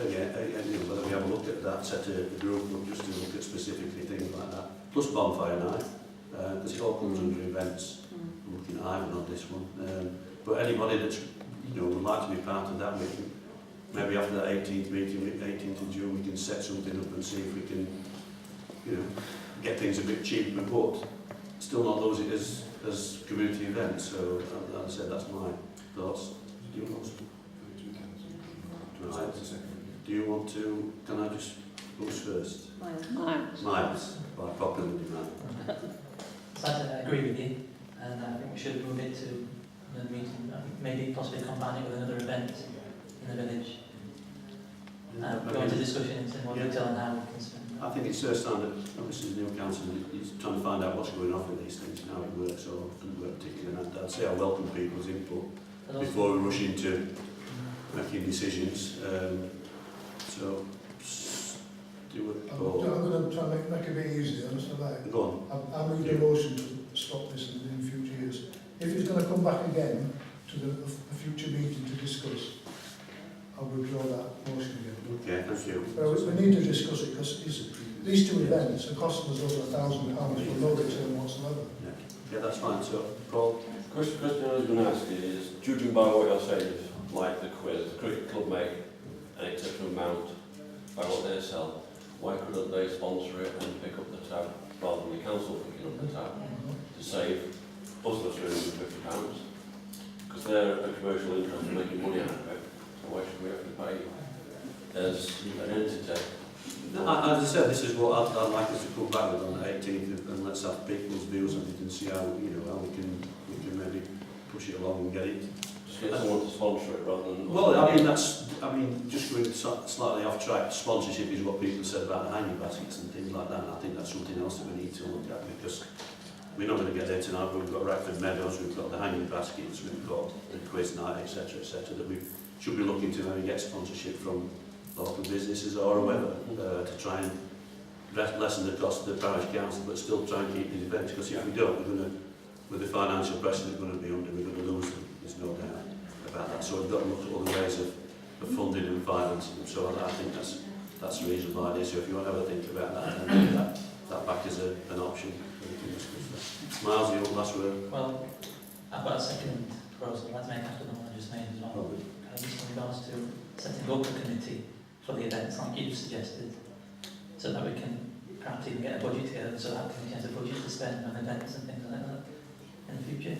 again, whether we have a look at that, set a group up just to look at specifically things like that. Plus bonfire night, because it all comes under events. I'm looking at Ivan on this one. But anybody that's, would like to be part of that meeting, maybe after that 18th meeting, 18th of June, we can set something up and see if we can, get things a bit cheaper, but still not lose it as community events. So, as I said, that's my thoughts. Do you want to? Right. Do you want to? Can I just who's first? Miles. By popular demand. So I agree with you, and I think we should move it to another meeting. Maybe possibly combine it with another event in the village. Go into discussion into more detail on how we can spend. I think it's first time that obviously the new council is trying to find out what's going on with these things and how it works, or doesn't work particularly. And I'd say I welcome people's input before we rush into making decisions. So, do it. I'm going to try and make it a bit easier. Go on. I move the motion to stop this in future years. If it's going to come back again to a future meeting to discuss, I'll withdraw that motion again. Okay, thank you. Well, we need to discuss it because these two events are costing us over £1,000 for no return whatsoever. Yeah, that's fine. So, Paul? Question I was going to ask is, judging by what you're saying, like the quiz, the cricket club make an excessive amount by what they sell, why couldn't they sponsor it and pick up the tab rather than the council picking up the tab to save us the £350? Because they're a commercial interest in making money out of it, so why should we have to pay as an entity? No, as I said, this is what I'd like us to come back with on the 18th, and let's have people's views on it and see how how we can maybe push it along and get it. Just get someone to sponsor it rather than. Well, I mean, just going slightly off track. Sponsorship is what people said about the hanging baskets and things like that. And I think that's something else that we need to look at, because we're not going to get there tonight. But we've got Rackford Meadows, we've got the hanging baskets, we've got the quiz night, etc., etc. That we should be looking to maybe get sponsorship from local businesses or whoever to try and lessen the cost of the parish council, but still try and keep these events. Because if we don't, we're going to, with the financial pressure we're going to be under, we're going to lose them. There's no doubt about that. So we've got to look at other ways of funding and financing them. So I think that's a reasonable idea. So if you want to have a think about that, and bring that back as an option, we can discuss that. Miles, you want last word? Well, I've got a second proposal I'd like to make after the one I just made as well. Just in regards to setting up a committee for the events, like you've suggested, so that we can perhaps even get a budget together, so that committee has a budget to spend on events and things like that in the future.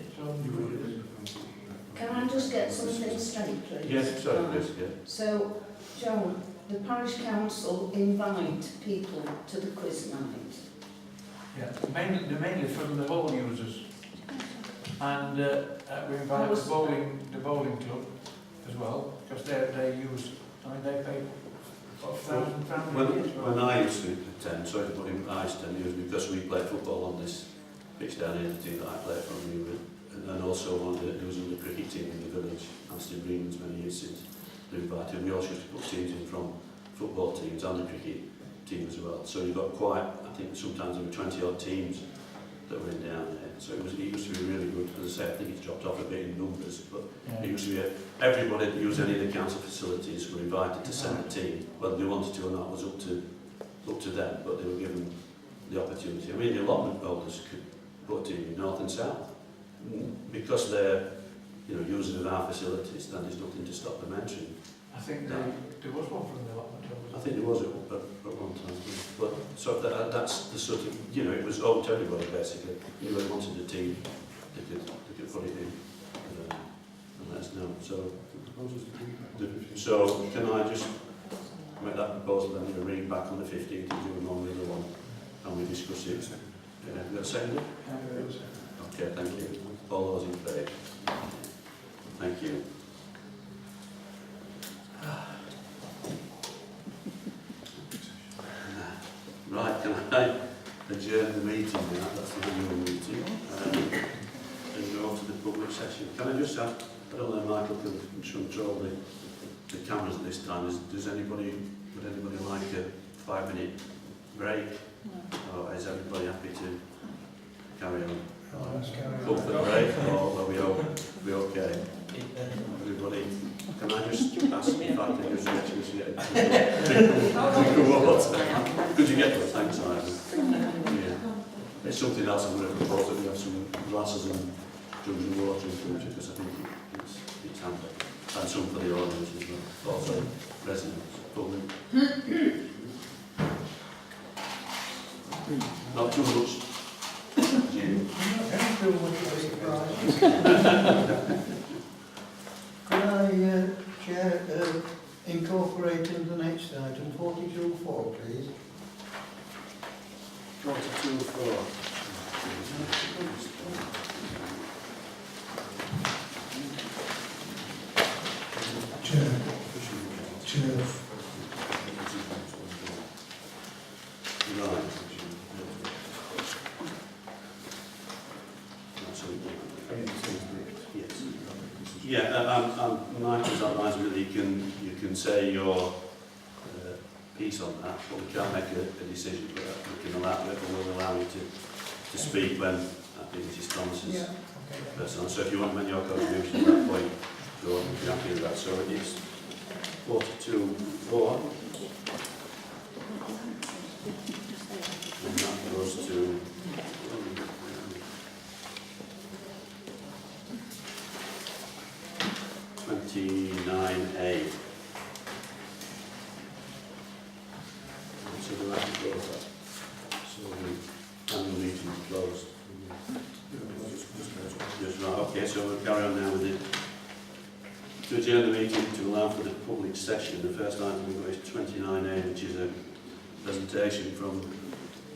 Can I just get something straight, please? Yes, sorry, please, yeah. So, John, the parish council invite people to the quiz night? Yeah, mainly from the hall users, and we invite the bowling club as well, because they use, they pay £1,000 a year. When I used to attend, sorry to put in I used to attend, it was because we played football on this pitch down here, the team that I played from, and also there was another cricket team in the village, Anston Parish, many years since they invited. We also used to put teams in from football teams and the cricket team as well. So you've got quite, I think sometimes there were 20 odd teams that were in down there. So it used to be really good. As I say, I think it's dropped off a bit in numbers, but it used to be everybody that used any of the council facilities were invited to send a team. Whether they wanted to or not was up to them, but they were given the opportunity. I mean, the allotment holders could put a team in north and south. Because they're users of our facilities, then there's nothing to stop them entering. I think there was one from the allotment holders. I think there was at one time, but so that's the sort of, it was open to everybody basically. Anybody wanted a team, they could put it in and let us know. So can I just make that proposal then, read back on the 15th and do one with the one, and we discuss it. We got a second? Okay, thank you. All those in favour? Thank you. Right, can I adjourn the meeting now? That's the annual meeting. And go on to the public session. Can I just ask, I don't know, Michael can control the cameras at this time. Would anybody like a 5-minute break? No. Or is everybody happy to carry on? Go for the break, or are we okay? Everybody, can I just ask if I can just get Could you get those? Thanks, Ivan. Yeah. It's something else I'm going to propose that we have some glasses and jugs of water in future because I think it's handy. And some for the audience as well. Also, residents, public. Not too much. Jim. Could I, Chair, incorporate in the next item 42.4, please? 42.4. Chair. Right. Yeah, Michael's advised me that you can say your piece on that, but we can't make a decision, but we can allow it, or we'll allow you to speak when I think it is Thomas's person. So if you want to make your contribution at that point, go on, if you're happy with that. So it is 42.4. And that goes to 29A. So the last close that. So the annual meeting is closed. Just right, okay, so we'll carry on now with it. To adjourn the meeting to allow for the public session, the first item we've got is 29A, which is a presentation from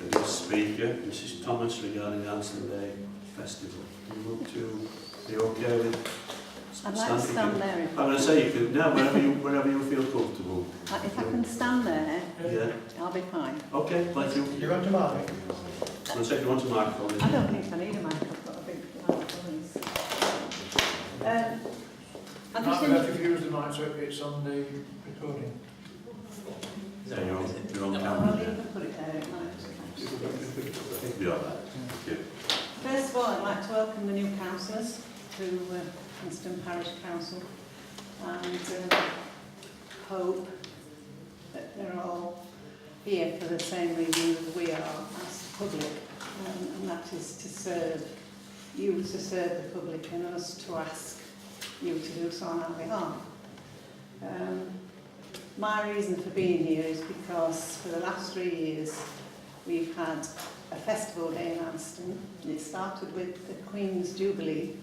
the guest speaker, Mrs. Thomas, regarding the Anston Day Festival. Do you want to be okay with? I'd like to stand there. I'm going to say you can, no, wherever you feel comfortable. If I can stand there, Yeah, I'll be fine. okay, thank you. You want to mark? I'm going to say you want a microphone. I don't think I need a mic, I've got a big microphone. I'm just Might have to use the mic so it's on the recording. Yeah, you're on Well, camera. you can put it there, it might. You're all right. Thank you. First of all, I'd like to welcome the new councillors to Anston Parish Council and hope that they're all here for the same reason that we are as public, and that is to serve you, to serve the public, and us to ask you to do so on our behalf. My reason for being here is because for the last 3 years we've had a festival day in Anston. It started with the Queen's Jubilee,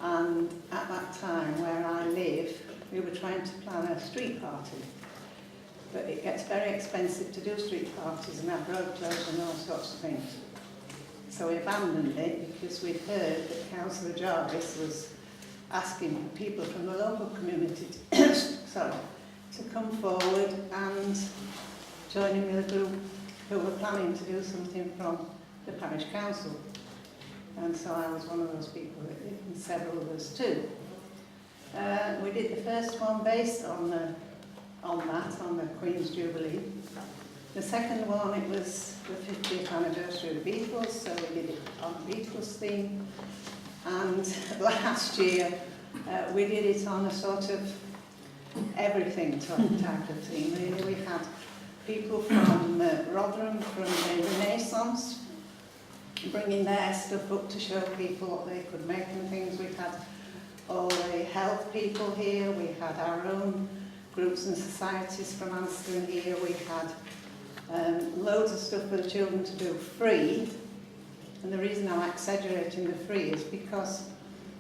and at that time where I live we were trying to plan a street party, but it gets very expensive to do street parties and have road closures and all sorts of things. So we abandoned it because we'd heard that Councillor Jarvis was asking people from the local community to come forward and join in with a group who were planning to do something from the parish council. And so I was one of those people that did, and several of us too. We did the first one based on the Queen's Jubilee. The second one, it was the 50th anniversary of the Beatles, so we did it on the Beatles theme. And last year we did it on a sort of everything type of theme. Really, we had people from Rotherham, from the Renaissance, bringing their stuff up to show people what they could make and things. We had all the health people here, we had our own groups and societies from Anston here, we had loads of stuff for the children to do free. And the reason I'm exaggerating the free is because,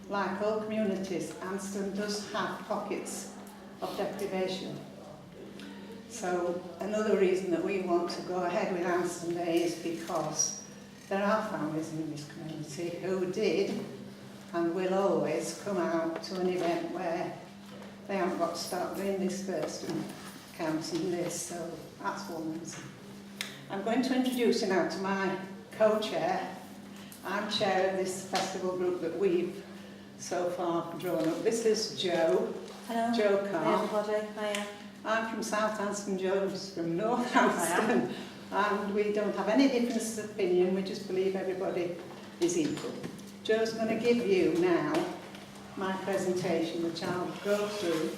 like all communities, Anston does have pockets of deprivation. So another reason that we want to go ahead with Anston Day is because there are families in this community who did and will always come out to an event where they haven't got to start doing this first and counting this, so that's one reason. I'm going to introduce you now to my co-chair. I'm chair of this festival group that we've so far drawn up. This is Jo. Hello. Jo Hi everybody. Hiya. I'm from South Anston, Jo's from North Anston, and we don't have any difference of opinion, we just believe everybody is equal. Jo's going to give you now my presentation, which I'll go through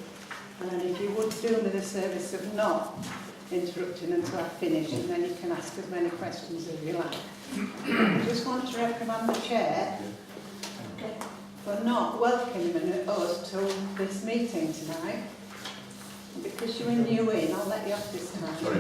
And if you would do me the service of not interrupting until I finish, and then you can ask as many questions as you like. I just want to reprimand the chair for not welcoming us to this meeting tonight. Because you were new in, I'll let you off this time. Sorry.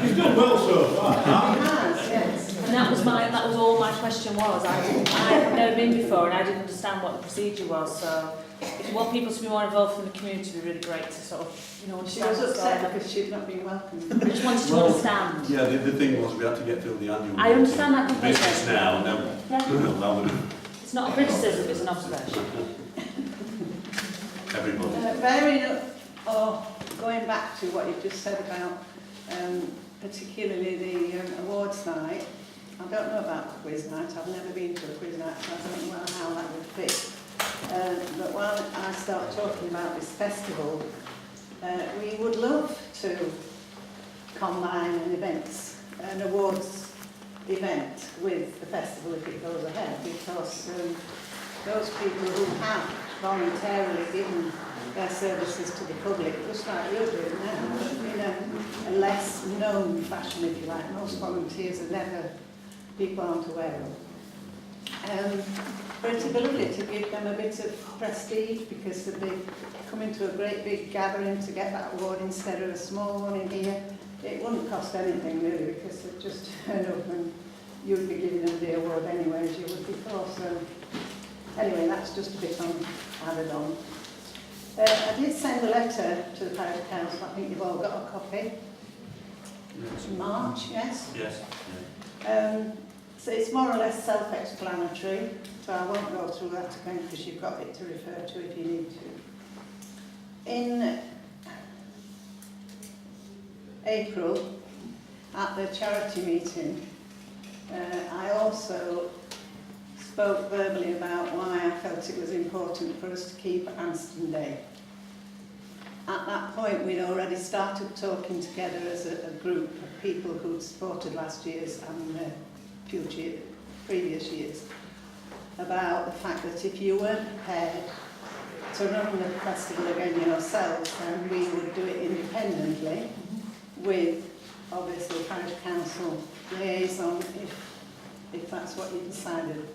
You've done well so far. He has, yes. And that was all my question was. I've never been before and I didn't understand what the procedure was. So if you want people to be more involved in the community, it would be really great to sort of, you know, She understand was what's upset going on. because she'd not been welcomed. I just wanted to Well, understand. Yeah, the thing was we had to get through the annual I understand that meeting. completely. Business now, and then Yeah. that would It's not a criticism, it's an observation. everybody. Bearing up, or going back to what you've just said about particularly the awards night, I don't know about the quiz night, I've never been to a quiz night, so I don't know how that would fit. But while I start talking about this festival, we would love to combine an awards event with the festival if it goes ahead, because those people who have voluntarily given their services to the public, just like you're doing now, in a less known fashion, if you like. Most volunteers are never, people aren't aware of. But it'd be lovely to give them a bit of prestige, because they'd be coming to a great big gathering to get that award instead of a small one in here. It wouldn't cost anything really, because they'd just turn up and you'd be giving them the award anyway, as you would before. So anyway, that's just a bit added on. I did send a letter to the Parish Council, I think you've all got a copy. Yes. In March, yes? Yes. So it's more or less self-explanatory, so I won't go through that again because you've got it to refer to if you need to. In April, at the charity meeting, I also spoke verbally about why I felt it was important for us to keep Anston Day. At that point, we'd already started talking together as a group of people who'd supported last year's and previous years about the fact that if you weren't prepared to run the festival again yourselves, then we would do it independently with, obviously, Parish Council liaison if that's what you decided.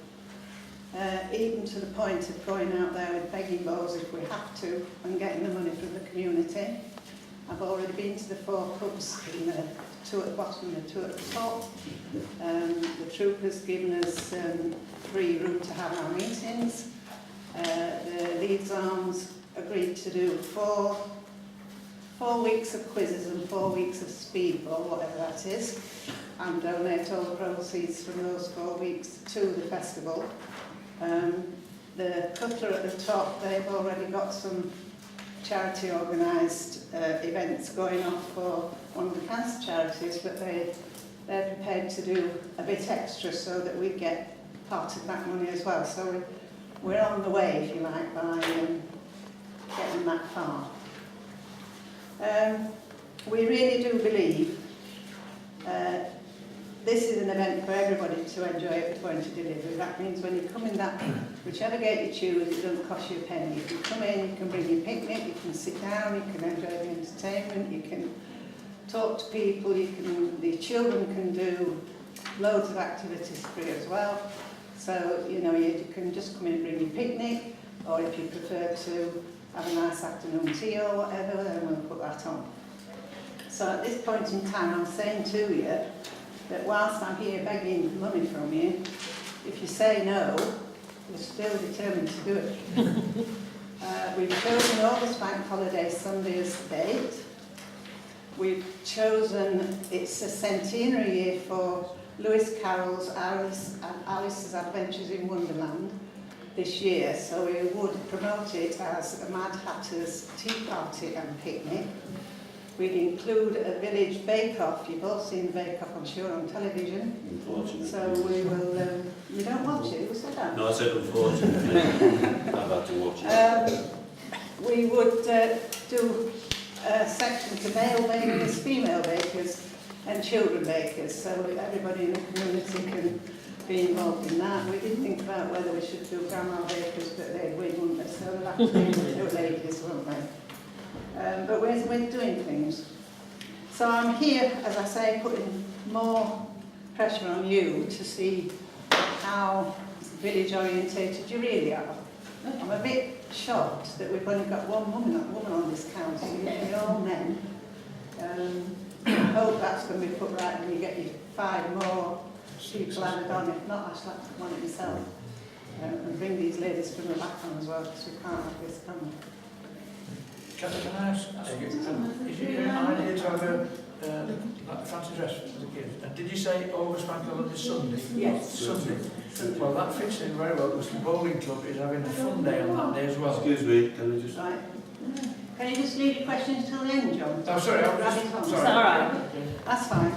Even to the point of going out there with begging bowls if we have to and getting the money from the community. I've already been to the 4 pubs, in the 2 at the bottom and the 2 at the top. The troopers given us free room to have our meetings. The Leeds Arms agreed to do 4 weeks of quizzes and 4 weeks of speedball, whatever that is, and donate all the proceeds from those 4 weeks to the festival. The Cutler at the top, they've already got some charity organised events going off for one of the cancer charities, but they're prepared to do a bit extra so that we get part of that money as well. So we're on the way, if you like, by getting that far. We really do believe this is an event for everybody to enjoy at point of delivery. That means when you come in that, whichever gate you choose, it doesn't cost you a penny. You can come in, you can bring your picnic, you can sit down, you can enjoy the entertainment, you can talk to people, the children can do loads of activities free as well. So, you know, you can just come in and bring your picnic, or if you prefer to have a nice afternoon tea or whatever, then we'll put that on. So at this point in time, I'm saying to you that whilst I'm here begging money from you, if you say no, we're still determined to do it. We've chosen August Bank Holiday Sunday as the date. We've chosen, it's a centenary year for Lewis Carroll's Alice's Adventures in Wonderland this year, so we would promote it as a Mad Hatter's Tea Party and Picnic. We'd include a village bake-off. You've all seen the bake-off, I'm sure, on television. Unfortunately. So we will... you don't watch it? Who said that? No, I said unfortunately. I've had to watch it. We would do a section to male bakers, female bakers and children bakers, so everybody in the community can be involved in that. We did think about whether we should do Grandma Bakers, but they'd win, wouldn't they? So we'll have to do the two ladies, won't we? But we're doing things. So I'm here, as I say, putting more pressure on you to see how village orientated you really are. I'm a bit shocked that we've only got one woman on this council, you're all men. I hope that's going to be put right when you get your 5 more people added on. If not, I shall have to come on it myself. And bring these ladies from the back on as well, because we can't have this coming. Can I ask you, is it your idea to have like a fancy dress for the kids? And did you say August Bank Holiday is Sunday? Yes. Sunday. Well, that fits in very well because the bowling club is having a fun day on that day as well. Excuse me, can I just... Right. Can you just leave your questions till the end, John? Oh, sorry, I was just... Rabbit on. Sorry. All right. That's fine.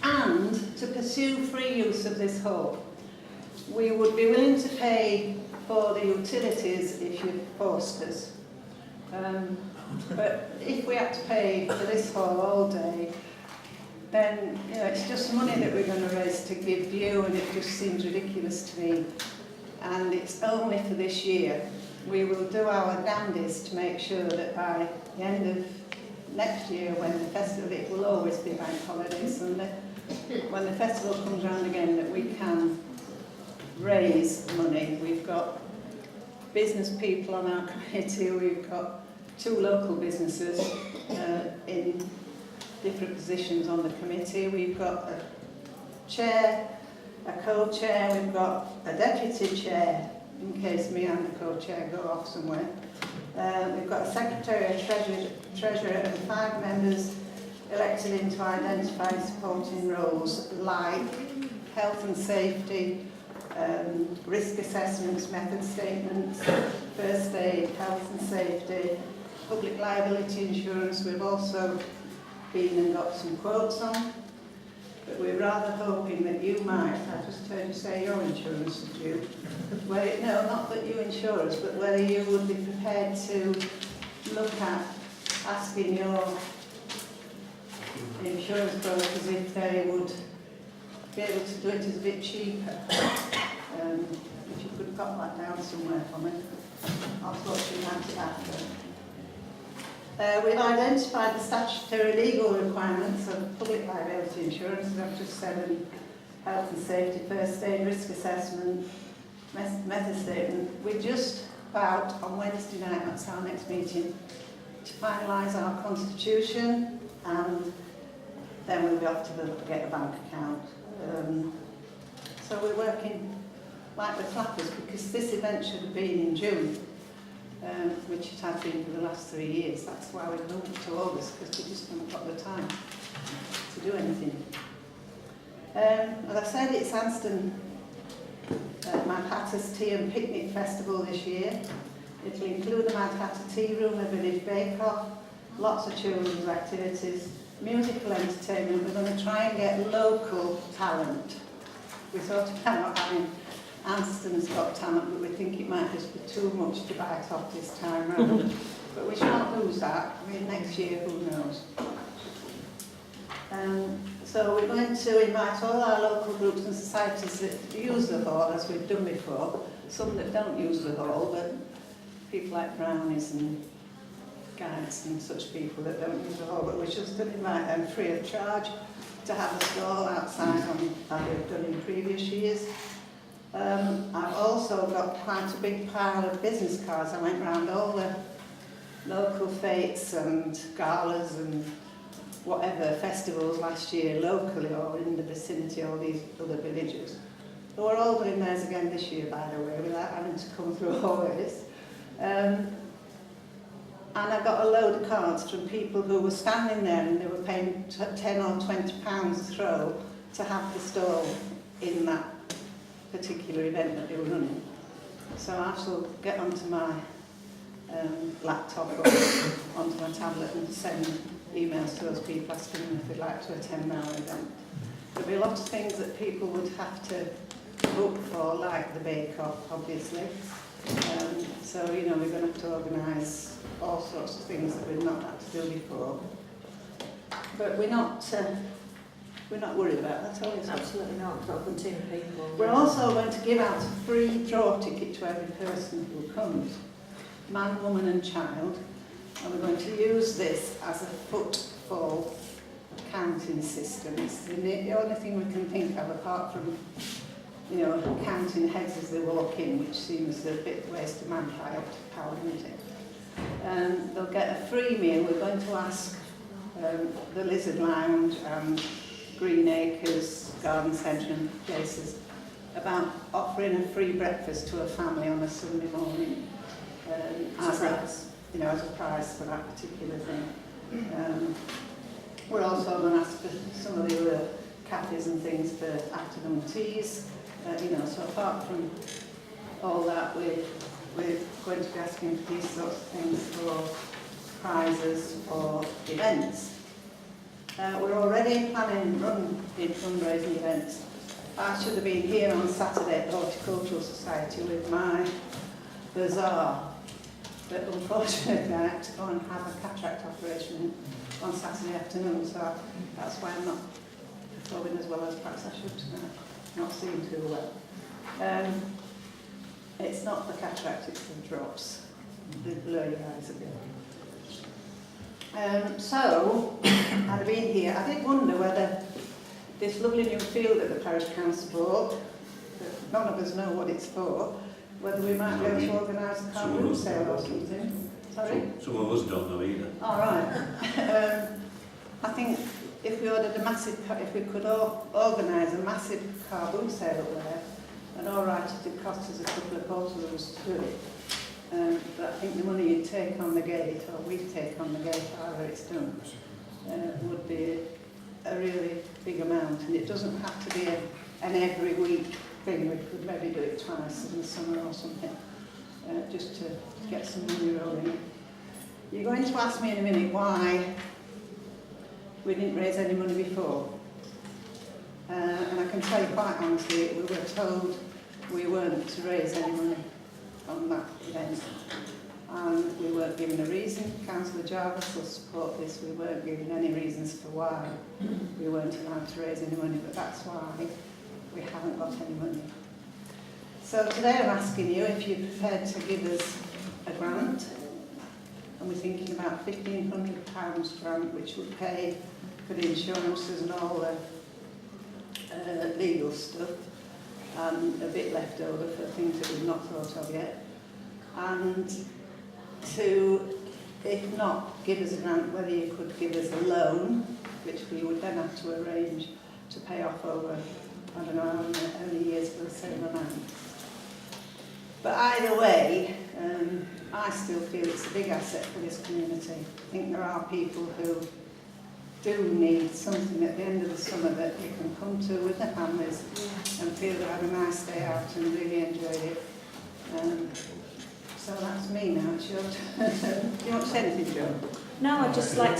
And to pursue free use of this hall, we would be willing to pay for the utilities if you forced us. But if we had to pay for this hall all day, then it's just money that we're going to raise to give you, and it just seems ridiculous to me. And it's only for this year. We will do our damnedest to make sure that by the end of next year, when the festival, it will always be bank holidays, and when the festival comes round again, that we can raise money. We've got business people on our committee, we've got 2 local businesses in different positions on the committee. We've got a chair, a co-chair, we've got a deputy chair, in case me and the co-chair go off somewhere. We've got a secretary, a treasurer and 5 members elected into identify supporting roles like health and safety, risk assessments, method statements, first aid, health and safety, public liability insurance. We've also been and got some quotes on, but we're rather hoping that you might, I just heard you say your insurance is due, no, not that you insure us, but whether you would be prepared to look at asking your insurance brokers if they would be able to do it as a bit cheaper. If you could pop that down somewhere for me, I'll talk to you about it after. We've identified the statutory legal requirements of public liability insurance, as I've just said, and health and safety, first aid, risk assessment, method statement. We're just about, on Wednesday night, that's our next meeting, to finalise our constitution, and then we'll be off to get a bank account. So we're working like the flappers, because this event should have been in June, which it has been for the last 3 years. That's why we've moved to August, because we just haven't got the time to do anything. As I said, it's Anston Mad Hatter's Tea and Picnic Festival this year. It'll include a Mad Hatter tea room, a village bake-off, lots of children's activities, musical entertainment. We're going to try and get local talent. We thought about having Anston's Got Talent, but we think it might just be too much to bite off this time round. But we shan't lose that. I mean, next year, who knows? So we're going to invite all our local groups and societies that use the hall, as we've done before, some that don't use the hall, but people like brownies and guides and such people that don't use the hall, but we're just going to invite them free of charge to have a stall outside on, as we've done in previous years. I've also got quite a big pile of business cards. I went round all the local fetes and galas and whatever festivals last year locally or in the vicinity or these other villages. So we're all doing theirs again this year, by the way, without having to come through all this. And I got a load of cards from people who were standing there and they were paying £10 or £20 a throw to have the stall in that particular event that they were running. So I shall get onto my laptop or onto my tablet and send emails to those people asking them if they'd like to attend our event. There'll be a lot of things that people would have to book for, like the bake-off, obviously. So, we're going to have to organise all sorts of things that we've not had to do before. But we're not We're not worried about that, are we? Absolutely not. We've got a good team of people. We're also going to give out a free draw ticket to every person who comes, man, woman and child, and we're going to use this as a footfall counting system. It's the only thing we can think of apart from, you know, counting heads as they walk in, which seems a bit waste of manpower, isn't it? They'll get a free meal. We're going to ask the Lizard Lounge and Green Acres, Garden Centre and places about offering a free breakfast to a family on a Sunday morning as a prize for that particular thing. We're also going to ask for some of the other cafes and things for afternoon teas. So apart from all that, we're going to be asking for these sorts of things for prizes for events. We're already planning big fundraising events. I should have been here on Saturday at the Horticultural Society with my bazaar, but unfortunately I had to go and have a cataract operation on Saturday afternoon, so that's why I'm not performing as well as perhaps I should tonight. Not seeing too well. It's not the cataract, it's the drops. They blur your eyes a bit. So, I'd been here. I did wonder whether this lovely new field that the Parish Council bought, that none of us know what it's for, whether we might be able to organise a car boot sale or something. Sorry? Some of us don't know either. All right. I think if we ordered if we could organise a massive car boot sale up there, and all right, it'd cost us a couple of portaloos to do it. But I think the money you'd take on the gate, or we'd take on the gate, however it's done, would be a really big amount. And it doesn't have to be an every week thing. We could maybe do it twice in the summer or something, just to get some money rolling. You're going to ask me in a minute why we didn't raise any money before. And I can tell you quite honestly, we were told we weren't to raise any money on that event. And we weren't given a reason. Councillor Jarvis will support this. We weren't given any reasons for why we weren't allowed to raise any money, but that's why we haven't got any money. So today I'm asking you if you're prepared to give us a grant. And we're thinking about £1,500 grant, which would pay for the insurances and all the legal stuff, and a bit left over for things that we've not thought of yet. And to, if not give us a grant, whether you could give us a loan, which we would then have to arrange to pay off over, I don't know how many years for the same amount. But either way, I still feel it's a big asset for this community. I think there are people who do need something at the end of the summer that you can come to with their families and feel they had a nice day out and really enjoyed it. So that's me now, it's your turn. Do you want to say anything, Jo? No, I'd just like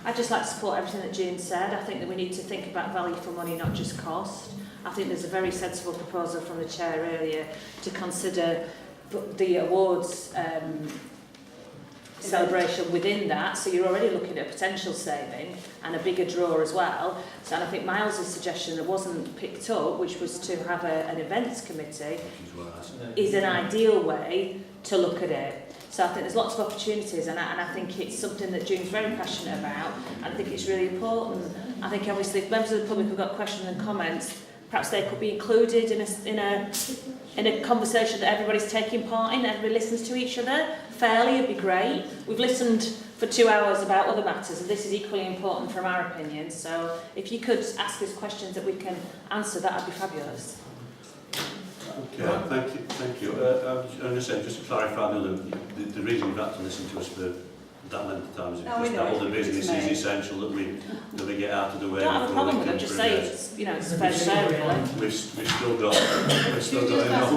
I'd just like to support everything that June said. I think that we need to think about value for money, not just cost. I think there's a very sensible proposal from the chair earlier to consider the awards celebration within that, so you're already looking at a potential saving and a bigger draw as well. So, and I think Miles's suggestion that wasn't picked up, which was to have an events committee, is an ideal way to look at it. So I think there's lots of opportunities, and I think it's something that June's very passionate about, and I think it's really important. I think obviously if members of the public have got questions and comments, perhaps they could be included in a conversation that everybody's taking part in, everybody listens to each other fairly, it'd be great. We've listened for 2 hours about other matters, and this is equally important from our opinion. So if you could ask us questions that we can answer, that would be fabulous. Okay, thank you. I was going to say, just to clarify, the reason you've had to listen to us for that length of time is because that all the business is essential that we get out of the way. I don't have a problem with it, just say it's, it's fair to say, really. We've still got enough.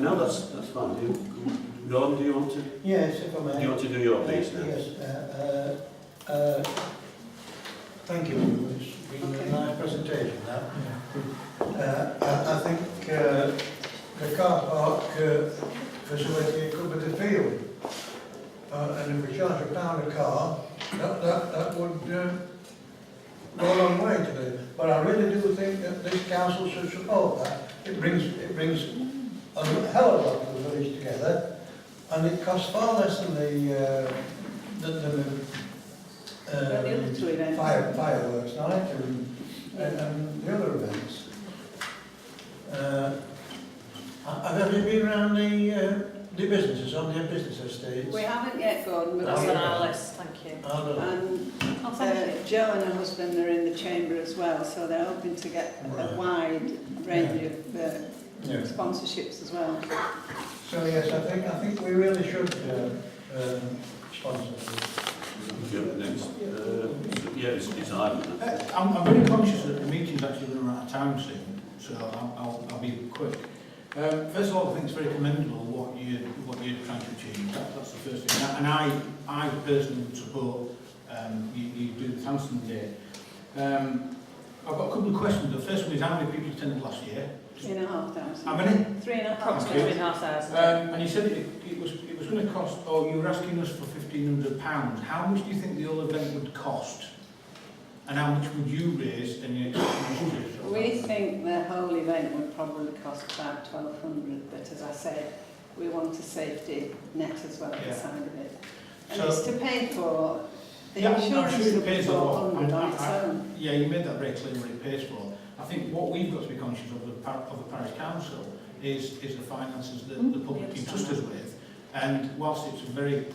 No, that's fine. Ron, do you want to? Yes, if I may. Do you want to do your piece now? Yes. Thank you. It's been a nice presentation. I think the car park facility covered the field. and if we charge £1 a car, that would go a long way to do. But I really do think that this council should support that. It brings a hell of a lot of the village together, and it costs far less than the other two events. fireworks night and the other events. Have you been around the businesses on the business estates? We haven't yet, Gordon, but That's we on will. our list, thank you. And Oh, thank you. Jo and her husband are in the chamber as well, so they're hoping to get a wide range of sponsorships as well. So yes, I think we really should sponsor this. Next. Yeah, it's Ivan. I'm very conscious that the meeting's actually going to run out of time soon, so I'll be quick. First of all, I think it's very commendable what you're trying to achieve. That's the first thing. And I personally would support you do the Anston Day. I've got a couple of questions. The first one is how many people attended last year? 3,500. How many? 3,500. Approximately 3,500. And you said it was going to cost, or you were asking us for £1,500. How much do you think the whole event would cost? And how much would you raise in your budget? We think the whole event would probably cost about 1,200, but as I said, we want a safety net as well at the side of it. And So- it's to pay for the Yeah, I'm insurance sure it will be pays a lot. 400 on its own. Yeah, you made that very clear what it pays for. I think what we've got to be conscious of the parish council is the finances that the public entrust us with. And whilst it's a very,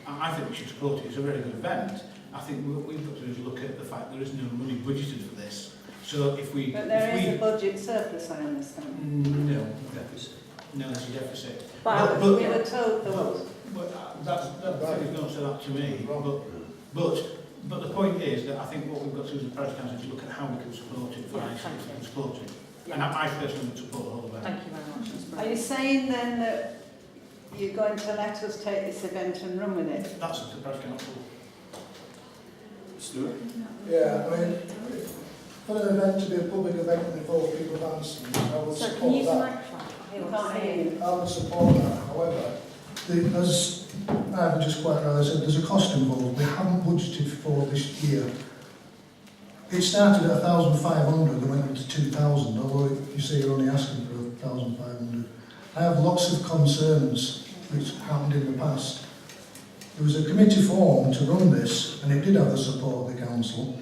I think we should support it, it's a very good event. I think what we've got to do is look at the fact there is no money budgeted for this. So if we... But there is a budget surplus, I understand. No, deficit. No, there's a deficit. But We were told there was. That figure's not said that to me. But the point is that I think what we've got to do as a parish council is to look at how we can support it, financially, and support it. And I personally would support the whole event. Thank you very much. That's Are brilliant. you saying then that you're going to let us take this event and run with it? That's up to the parish council. Stuart? Yeah, I mean, for an event to be a public event and involve people dancing, I would So can you use the support that. microphone? I You hear what can't you're hear saying. you. I would support that. However, as I've just quite rightly said, there's a cost involved. We haven't budgeted for this year. It started at 1,500 and went up to 2,000, although you say you're only asking for 1,500. I have lots of concerns which happened in the past. There was a committee formed to run this, and it did have the support of the council.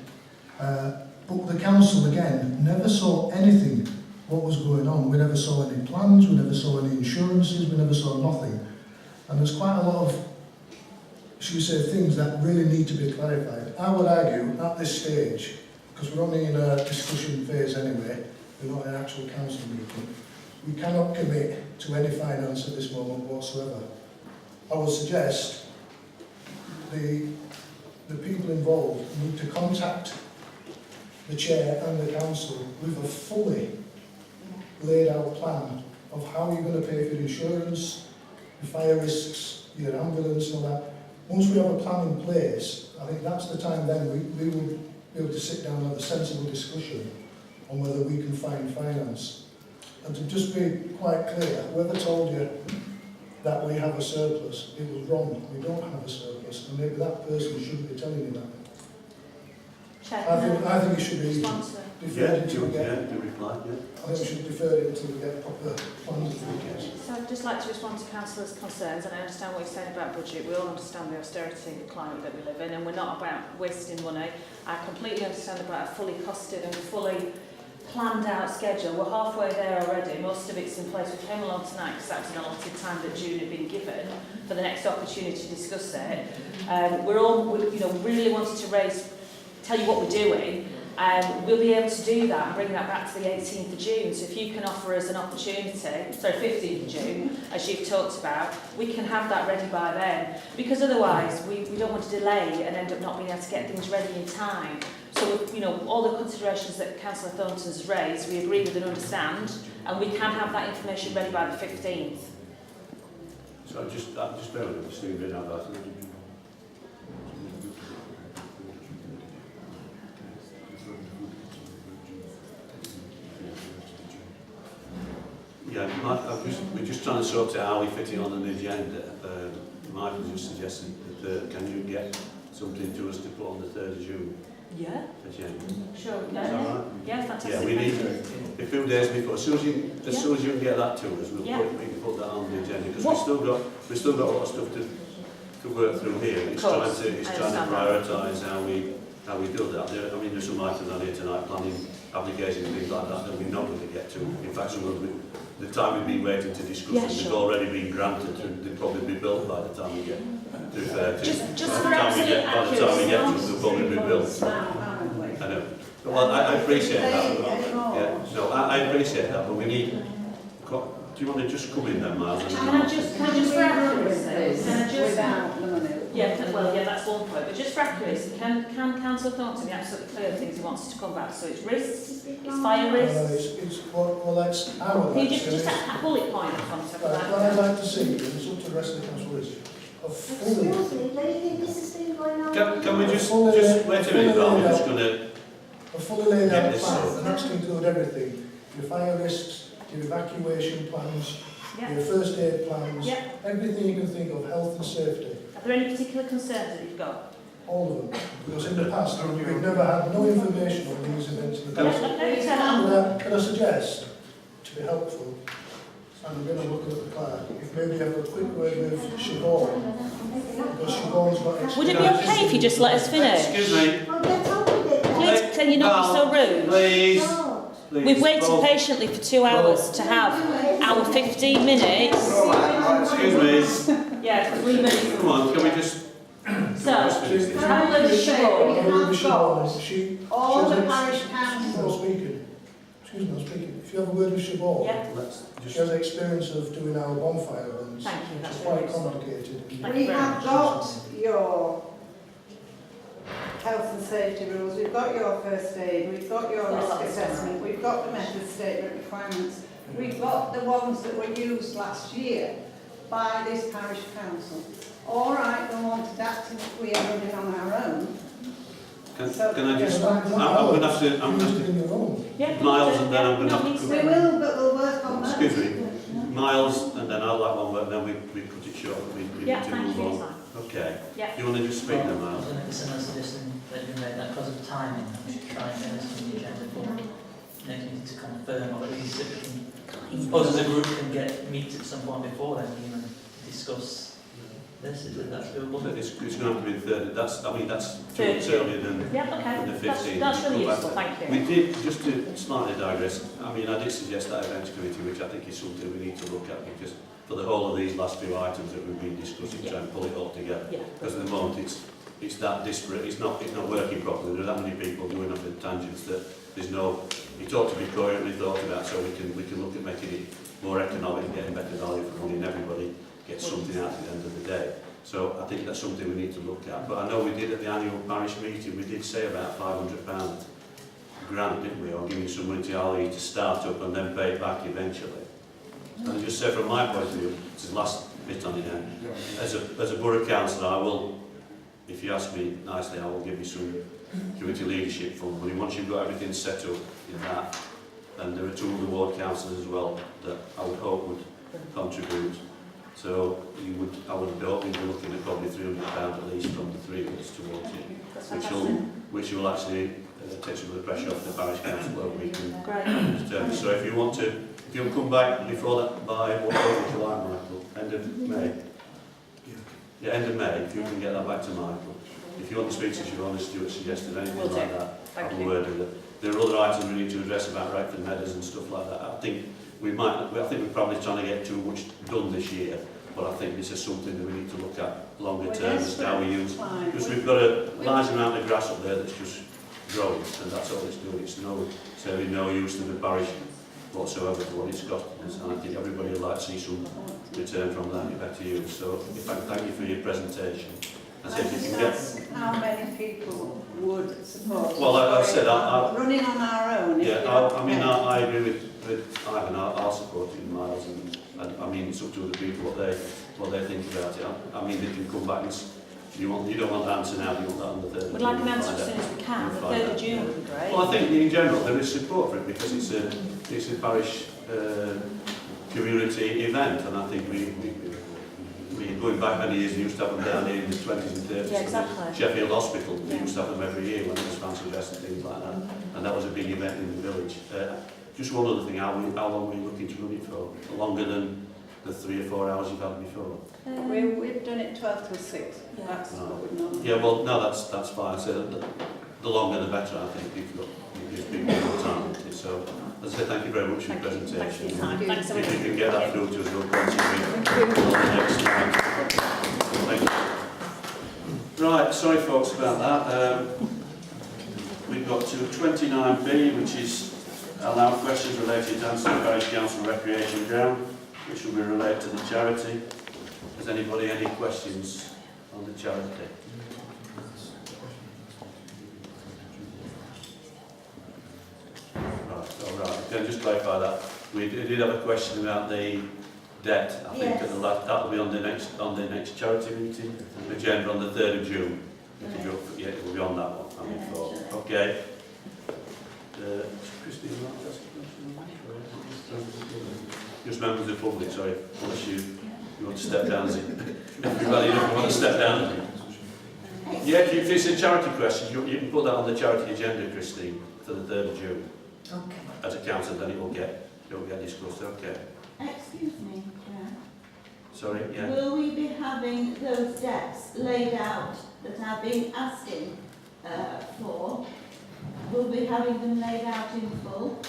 But the council, again, never saw anything what was going on. We never saw any plans, we never saw any insurances, we never saw nothing. And there's quite a lot of, should we say, things that really need to be clarified. I would argue, at this stage, because we're only in a discussion phase anyway, we're not in an actual council meeting, we cannot commit to any finance at this moment whatsoever. I would suggest the people involved need to contact the chair and the council with a fully laid out plan of how you're going to pay for insurance, your fire risks, your ambulance and all that. Once we have a plan in place, I think that's the time then we will be able to sit down and have a sensible discussion on whether we can find finance. And to just be quite clear, whoever told you that we have a surplus, it was wrong. We don't have a surplus, and maybe that person shouldn't be telling you that. Chair, I think it should be response to deferred until we get. to reply, yeah. I think we should defer it until we get proper plans in place. So I'd just like to respond to councillors' concerns, and I understand what you're saying about budget. We all understand the austerity climate that we live in, and we're not about wasting money. I completely understand about a fully costed and fully planned out schedule. We're halfway there already. Most of it's in place. We came along tonight because that was an allotted time that June had been given for the next opportunity to discuss it. We're all, really wanted to tell you what we're doing. We'll be able to do that and bring that back to the 18th of June. So if you can offer us an opportunity, 15th of June, as you've talked about, we can have that ready by then. Because otherwise, we don't want to delay and end up not being able to get things ready in time. So, all the considerations that Councillor Thornton has raised, we agree with and understand, and we can have that information ready by the 15th. So just bear with me, Steve, been out that. Yeah, we're just trying to sort out how we fit it on an agenda. Michael just suggested that can you get something to us to put on the 3rd of June Yeah, agenda? sure. Is that right? Yeah, fantastic. Yeah, we need a few days before. As soon as you can get that to us, we can put that on the agenda because we've still got a lot of stuff to work through here. It's trying to prioritise how we do that. I mean, there's some items on here tonight, planning applications and things like that that we're not going to get to. In fact, some of them, the time we've been waiting to discuss them, they've already been granted. They'll probably be built by the time we get to by the time we get to them, they'll probably be built. I know. Well, I appreciate that. Yeah, no, I appreciate that, but we need. Do you want to just come in then, Miles? Can I just for accuracy, Without the money. yeah, that's one point, but just for accuracy, can Councillor Thornton be absolutely clear of things he wants us to come back? So it's risks, it's fire risks. Well, that's our. Can you just a bullet point from something Right, like what I'd that? like to see, and it's up to the rest of the council, is a fully... Excuse me, don't you think this has been going on? Can we just wait a minute, Val? We're just going to... A fully laid Get out this plan, sorted. and that's to include everything. Your fire risks, your evacuation plans, Yeah. your first aid plans, Yeah. everything you can think of, health and safety, Are there any particular concerns that you've got? all of them. Because in the past, we've never had no information on these events in the past. Can I suggest, to be helpful, and I'm going to look at the clerk, if maybe have a quick word with Siobhan, because Siobhan's got experience. Would it be okay if you just let us finish? Excuse me. Well, get on with it. Please, can you not be so rude? Please. God. Please. We've waited Both. patiently for 2 hours to have our 15 minutes. Excuse me. Yeah, 3 minutes. Come on, can we just... So, have a word with Siobhan. I'll with Siobhan. She All has the ex- parish I'm council. speaking. Excuse me, I'm speaking. If you have a word with Siobhan, Yeah. Let's she just... has experience of doing our bonfire events. Thank you, that's It's very quite useful. complicated. Thank We you very have much. got your health and safety rules, we've got your first aid, we've got your Well, risk that's assessment, we've got the method statement requirements, we've got the ones that were used last year by this parish council. All right, we want adapting if we are running on our own. Can I just... Yeah, I'm going to have to... I'm Use going it in your own. Yeah, Miles and then I'm going to no, have needs to... We will, but we'll work on that. Excuse me. Miles and then I'll let one work, then we cut it short. We Yeah, need to thank move you, on. it's fine. Okay. Yeah. Do you want to just speak then, I was Miles? going to make a similar suggestion that you made, that because of timing, we should try and get this on the agenda for next meeting to confirm, or at least if we can, us as a group can meet at some point before then, even discuss this, is that doable? But it's going to have to be the 3rd. That's 2 weeks 30. earlier than... Yeah, okay. the That's 15th. really Come back useful, to- thank you. We did, just to slightly digress, I mean, I did suggest that events committee, which I think is something we need to look at, because for the whole of these last few items that we've been discussing, try and pull it all together. Yeah. Because at the moment it's that disparate, it's not working properly. There are that many people going off in tangents that there's no... It ought to be coherently thought about, so we can look at making it more economic and getting better value for money, and everybody gets something out at the end of the day. So I think that's something we need to look at. But I know we did at the annual parish meeting, we did say about £500 grant, didn't we, or giving some money to Ali to start up and then pay it back eventually. And just say from my point of view, this is the last bit on it now, as a borough councillor, I will, if you ask me nicely, I will give you some community leadership fund money. Once you've got everything set up in that, and there are 2 other ward councillors as well that I would hope would contribute. So I would be hoping we're looking at probably £300 at least from the 3 of us towards it, which will actually take some of the pressure off the parish council over we can determine. So if you'll come back before that by what date would you like, Michael? End of May? Yeah, end of May, if you can get that back to Michael. If you want to speak to Siobhan, as Stuart suggested, anything like that, have a word with it. There are other items we need to address about Redford Meadows and stuff like that. I think we're probably trying to get too much done this year, but I think this is something that we need to look at longer term as to how we use. Because we've got a large amount of grass up there that's just growing, and that's all it's doing. It's certainly no use to the parish whatsoever for what it's costing us, and I think everybody would like to see some return from that better use. So thank you for your presentation. I said if you can get... How many people would support? Well, like I said, running on our own. Yeah, I agree with Ivan. I'll support it in Miles, and I mean it's up to other people what they think about it. I mean they can come back and you don't want the answer now, you want that on the 3rd. We'd like an answer as soon as we can. The 3rd of June would be great. Well, I think in general there is support for it because it's a parish community event, and I think I mean, going back many years, we used to have them down here in the 20s and 30s. Yeah, exactly. Sheffield Hospital, we Yeah. used to have them every year when there was fancy dress and things like that. And that was a big event in the village. Just one other thing, how long were you looking to run it for? Longer than the 3 or 4 hours you've had before? We've done it 12 till 6. Yeah. That's what we've normally Yeah, well, no, that's fine. So the longer the better, I think. It gives people more time. So, as I said, thank you very much for your presentation. Thanks for your time. Thanks so much. If you can get that through to us, we'll continue on the next slide. Thank you. Right, sorry folks about that. We've got to 29B, which is allow questions related to Anston Parish Council Recreation Ground, which will be related to the charity. Has anybody any questions on the charity? All right. Can I just clarify that? We did have a question about the debt. I think Yes. that'll be on the next charity meeting, agenda on the 3rd of June. Yeah, it will be on that one. I mean, for, okay. Christine, that's a question. Just members of the public, sorry, unless you want to step down. Everybody want to step down. Yeah, if it's a charity question, you can put that on the charity agenda, Christine, for the 3rd of June. Okay. As a council, then it will get discussed. Okay. Excuse me, Chair. Sorry, yeah. Will we be having those debts laid out that I've been asking for? Will we be having them laid out in full?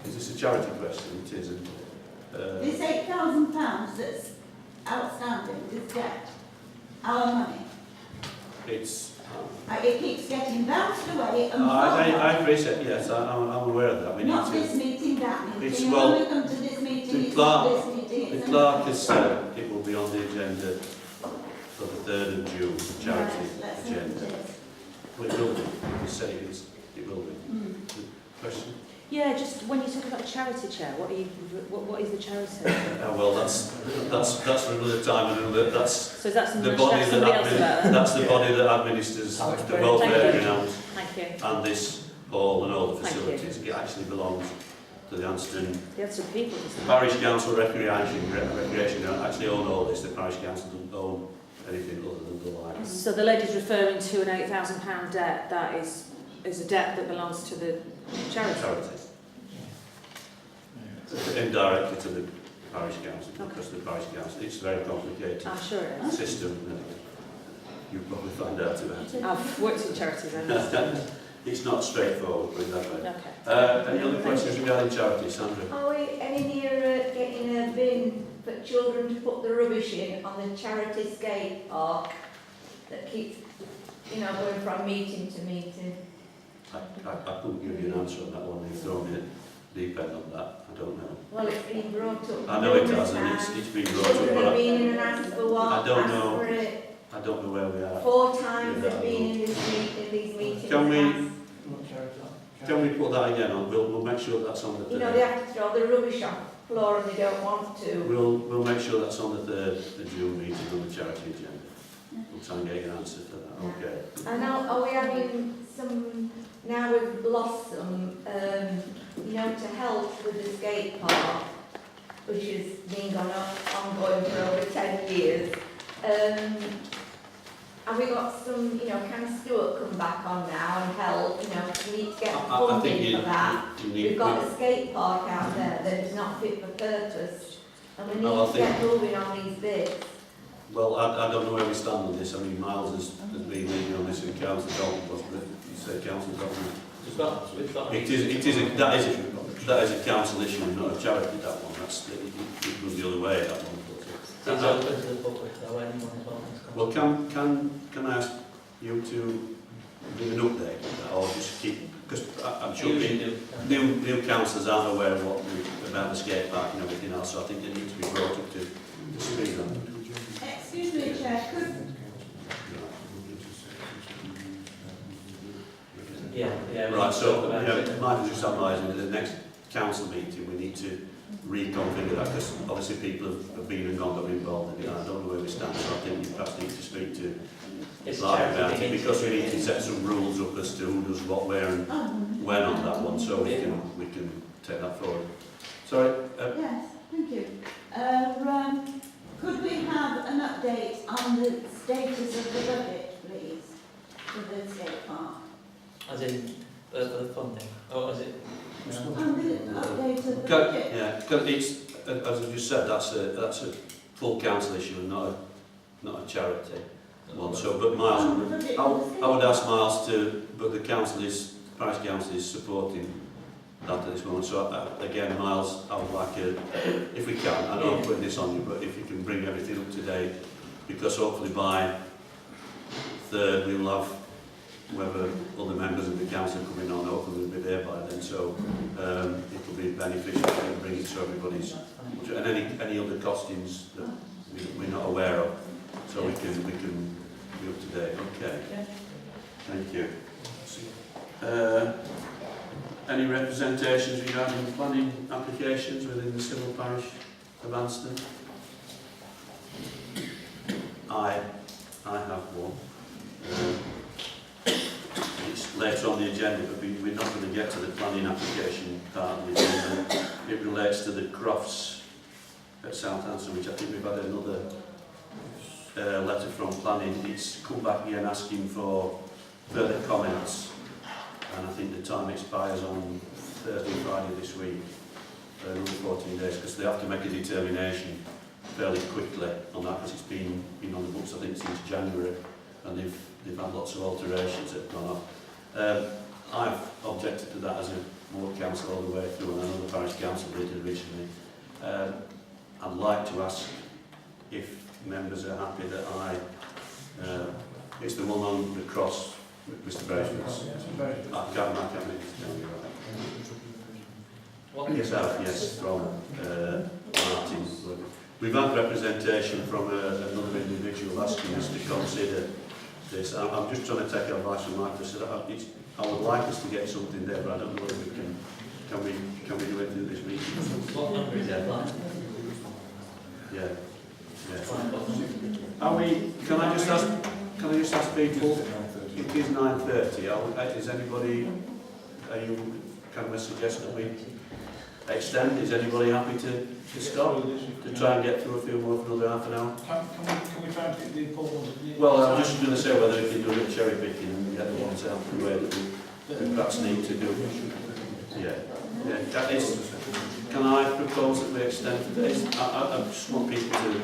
Is this a charity question? It isn't. This £8,000 that's outstanding, this debt, our money, It's. it keeps getting bounced away and I appreciate. Yes, I'm aware of that. We need not to. this meeting, that meeting. It's, And well, when we come to this meeting, the it's clerk- not this meeting, The it's clerk has said it will be on the agenda for the 3rd of June, charity Right, let's see agenda. what it is. Well, it will be. You say it is. It will be. Question? Yeah, just when you talk about charity, Chair, what is the charity? Well, that's for another time and another. That's So is that something the I should body ask that somebody else about? that's the body that administers the welfare Thank you. grounds Thank you. and this hall and all the Thank you. facilities. It actually belongs to the Anston The other people, isn't it? Parish Council Recreation Ground. Actually own all this. The Parish Council doesn't own anything other than the lights. So the lady's referring to an £8,000 debt that is a debt that belongs to the charity. Charity. Indirectly to the Parish Council, because the Parish Council, it's a very complicated I'm sure it is. system. You'll probably find out about it. I've worked in charities, I understand. It's not straightforward, put it that way. Okay. Any other questions regarding charity, Sandra? Are we any nearer getting a bin for children to put the rubbish in on the charity skate park that keeps, going from meeting to meeting? I couldn't give you an answer on that one. You've thrown me deep end on that. I don't know. Well, it's been brought up. I know it numerous has, and times. it's been brought up, Children but have been in and asked for one, I don't asked know. for it. I don't know where we are. 4 times they've been in these meetings. Can we- asked. Can we put that again on? We'll make sure that's on the They 3rd. have to throw the rubbish on the floor and they don't want to. We'll make sure that's on the 3rd of June meeting on the charity agenda. We'll try and get an answer for that. Okay. And now, are we having some, now we've lost some, to help with the skate park, which has been ongoing for over 10 years. Have we got some, can Stuart come back on now and help, we need to get I think funding for that. you need. We've got a skate park out there that is not fit for purpose, and we need No, I to think- get moving on these bits. Well, I don't know where we stand on this. I mean, Miles has been leading on this in council government, wasn't it? You said council government. That is a council issue, not a charity, that one. It goes the other way, that one. It's open to the public, though, anyone is welcome to come. Well, can I ask you to give an update, or just keep, because I'm sure new councillors aren't aware of about the skate park and everything else, so I think they need to be brought up to speed on it. Excuse me, Chair, could Yeah. Right, so might just analysing the next council meeting, we need to reconfigure that, because obviously people have been and gone, got involved in it, and I don't know where we stand, so I think you perhaps need to speak to Larry about it, because we need to set some rules up as to who does what, where and when on that one, so we can take that forward. Sorry, yes, thank you. Could we of the budget, please, for the skate park? As in, for the funding, or is it? I'm going to update of the Go- budget. Yeah, 'cause it's, as I just said, that's a full council issue and not a charity one. So, but Miles, I would ask Miles to, but the parish council is supporting that at this moment. So again, Miles, I would like if we can, I know I'm putting this on you, but if you can bring everything up to date, because hopefully by third we'll have whether other members of the council coming on, hopefully we'll be there by then. So it will be beneficial to bring it to everybody's, and any other costings that we're not aware of, so we can be up to date. Okay. Thank you. Any representations regarding planning applications within the civil parish of Anston? I have one. It's later on the agenda, but we're not going to get to the planning application part of the agenda. It relates to the crofts at Southampton, which I think we've had another letter from planning. It's come back again asking for further comments, and I think the time expires on Thursday, Friday this week, another 14 days, because they have to make a determination fairly quickly on that, because it's been on the books I think since January, and they've had lots of alterations that have gone off. I've objected to that as a ward council all the way through, and I know the parish council did originally. I'd like to ask if members are happy that it's the one on the cross with Mr. Braceman. I can't really tell you right. Yes, yes, from Martin. We've had representation from another individual asking us to consider this. I'm just trying to take advice from Michael. I would like us to get something there, but I don't know if we can. Can we do it through this meeting? What number is it? Yeah. Are we? Can I just ask people? It is 9:30. Is anybody? Can we suggest that we extend? Is anybody happy to stop to try and get through a few more for another half an hour? Can we try and get the polls? Well, I'm just going to say whether we can do a bit of cherry picking and get the ones out of the way that we perhaps need to do. Yeah. That is, can I propose that we extend today's? I just want people to.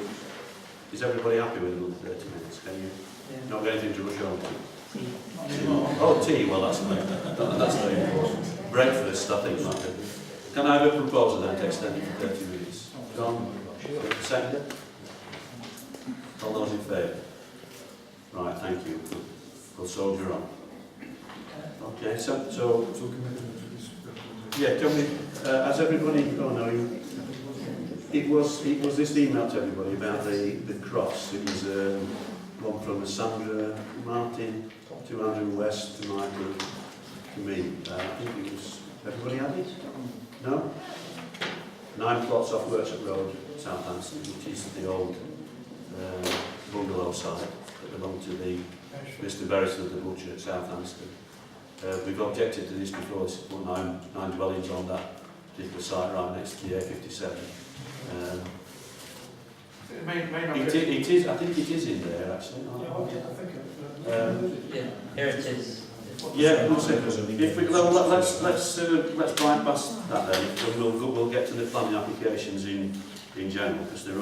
Is everybody happy with another 30 minutes? Can you not get anything to rush on to? Oh, tea. Well, that's very important. Breakfast, I think, might be. Can I have a proposal then to extend it to 30 minutes? John, second. All those in favour? Right, thank you. We'll soldier on. Okay, so yeah, can we, has everybody, oh no, it was this email to everybody about the cross. It was one from Sandra Martin to Andrew West to Michael to me. I think it was, everybody had it? No? 9 plots off Worship Road, Southampton, which is the old bungalow site that belonged to the Mr. Beresford, the butcher at Southampton. We've objected to this before. This put 9 dwellings on that particular site right next to the A57. It is. I think it is in there actually. Yeah, here it is. Yeah, we'll see. If we, let's bypass that then. We'll get to the planning applications in general, because they're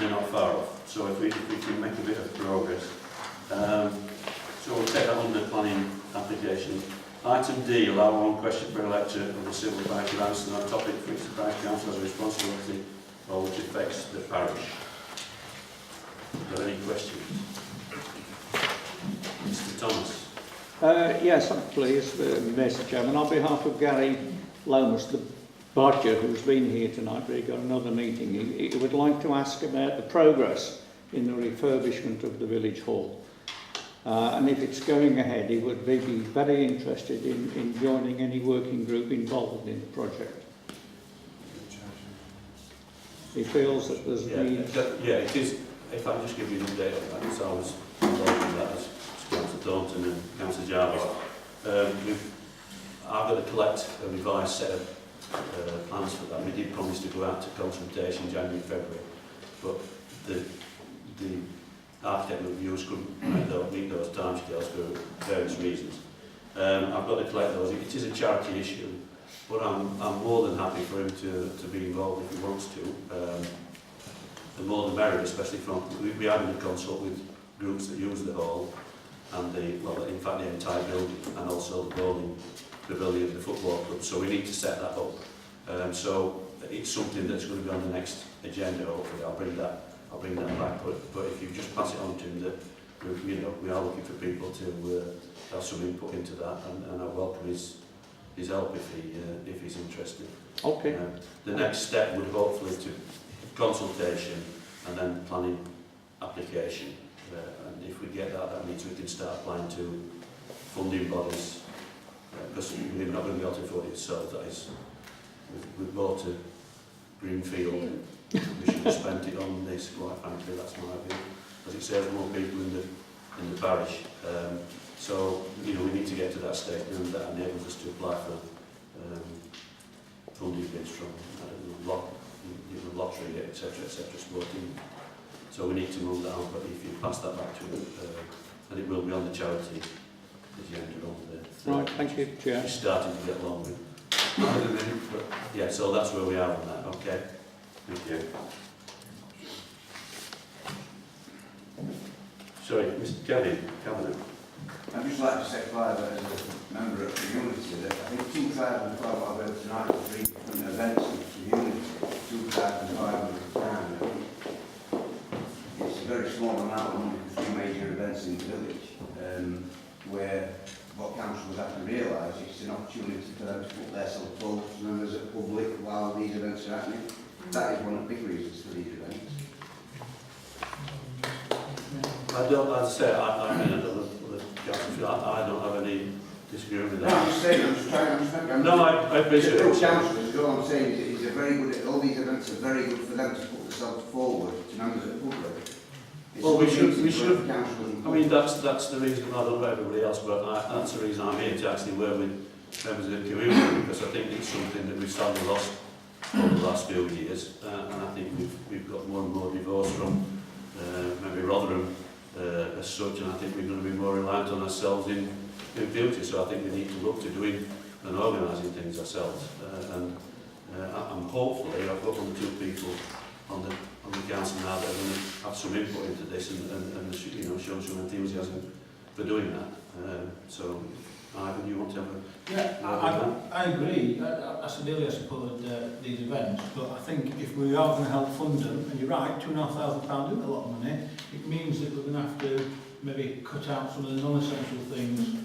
not far off. So if we can make a bit of progress. So we'll take that on the planning application. Item D, allow one question per lecture of the civil parish of Anston on a topic for which the parish council has a responsibility or which affects the parish. Are there any questions? Mr. Thomas. Yes, please, Mr. Chairman. On behalf of Gary Lomas, the Bodger, who's been here tonight, but he got another meeting, he would like to ask about the progress in the refurbishment of the village hall. And if it's going ahead, he would be very interested in joining any working group involved in the project. He feels that there's need. Yeah, it is. If I can just give you an update on that, so I was involved in that as Councillor Thornton and Councillor Jarvis. I've got to collect a revised set of plans for that. We did promise to go out to consultation January, February, but the architect reviews couldn't meet those timescales for various reasons. I've got to collect those. It is a charity issue, but I'm more than happy for him to be involved if he wants to. The more the merrier, especially from we are going to consult with groups that use the hall and in fact the entire building, and also the bowling pavilion, the football club. So we need to set that up. So it's something that's going to be on the next agenda. Hopefully, I'll bring that back. But if you just pass it on to him that we are looking for people to have some input into that, and I welcome his help if he's interested. Okay. The next step would hopefully to consultation and then planning application. And if we get that means we can start applying to funding bodies, because we're not going to be able to afford it ourselves. That is, we've bought a greenfield. We should have spent it on this, quite frankly. That's my view, because it saves more people in the parish. So we need to get to that stage, and that enables us to apply for funding bids from lottery, etc., sporting. So we need to move that on. But if you pass that back to him, and it will be on the charity agenda on the. Right, thank you, Chair. It's starting to get longer. But yeah, so that's where we are on that. Okay. Thank you. Sorry, Mr. Cavanagh. I'd just like to say further as a member of the community that I think 2012, I've heard tonight, was 3 different events in the community, £2,500. It's a very small amount of money for 3 major events in the village, where what council would have to realise is an opportunity for them to put their sort of posts and members of the public while these events are happening. That is one of the big reasons for these events. I don't have any disagreement with No, that. I'm just saying, I'm just trying. No, I appreciate it. Councillors, all I'm saying is it's a very good, all these events are very good for them to put themselves forward to members of the public. Well, we should. I mean, that's the reason. I don't know everybody else, but that's the reason I'm here, to actually work with members of the community, because I think it's something that we've sadly lost over the last few years, and I think we've got more and more divorce from maybe Rotherham as such, and I think we're going to be more reliant on ourselves in future. So I think we need to look to doing and organising things ourselves. I'm hopefully I've got 1 or 2 people on the council now that are going to have some input into this and show some enthusiasm for doing that. So, Ivan, you want to have a... Yeah, I agree. I said earlier I support these events, but I think if we are going to help fund them, and you're right, £2,500 isn't a lot of money, it means that we're going to have to maybe cut out some of the non-essential things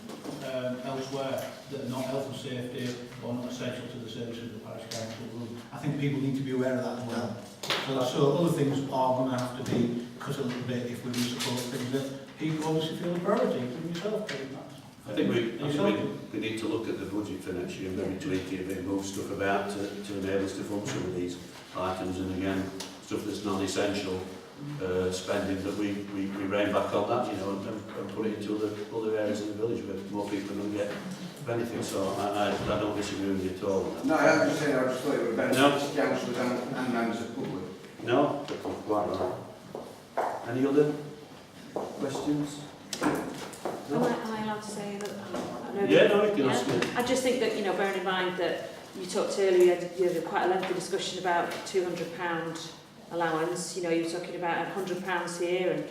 elsewhere that are not health and safety or not essential to the services of the parish council. I think people need to be aware of that as well. So other things are going to have to be cut a little bit if we do support things that people obviously feel a priority, including yourself, I think we need to look at the budget for next year and maybe tweak it a bit, move stuff about to enable us to fund some of these items, and again, stuff that's non-essential spending that we rein back on that, and put it into other areas in the village where more people are going to get benefits. So I don't disagree with you at all. No, I was just saying, I just thought it would benefit councillors and members of the public. No, that's quite right. Any other questions? Am I allowed to say that? Yeah, no, you can ask me. I just think that, bearing in mind that you talked earlier, you had quite a lengthy discussion about £200 allowance. You were talking about £100 here, and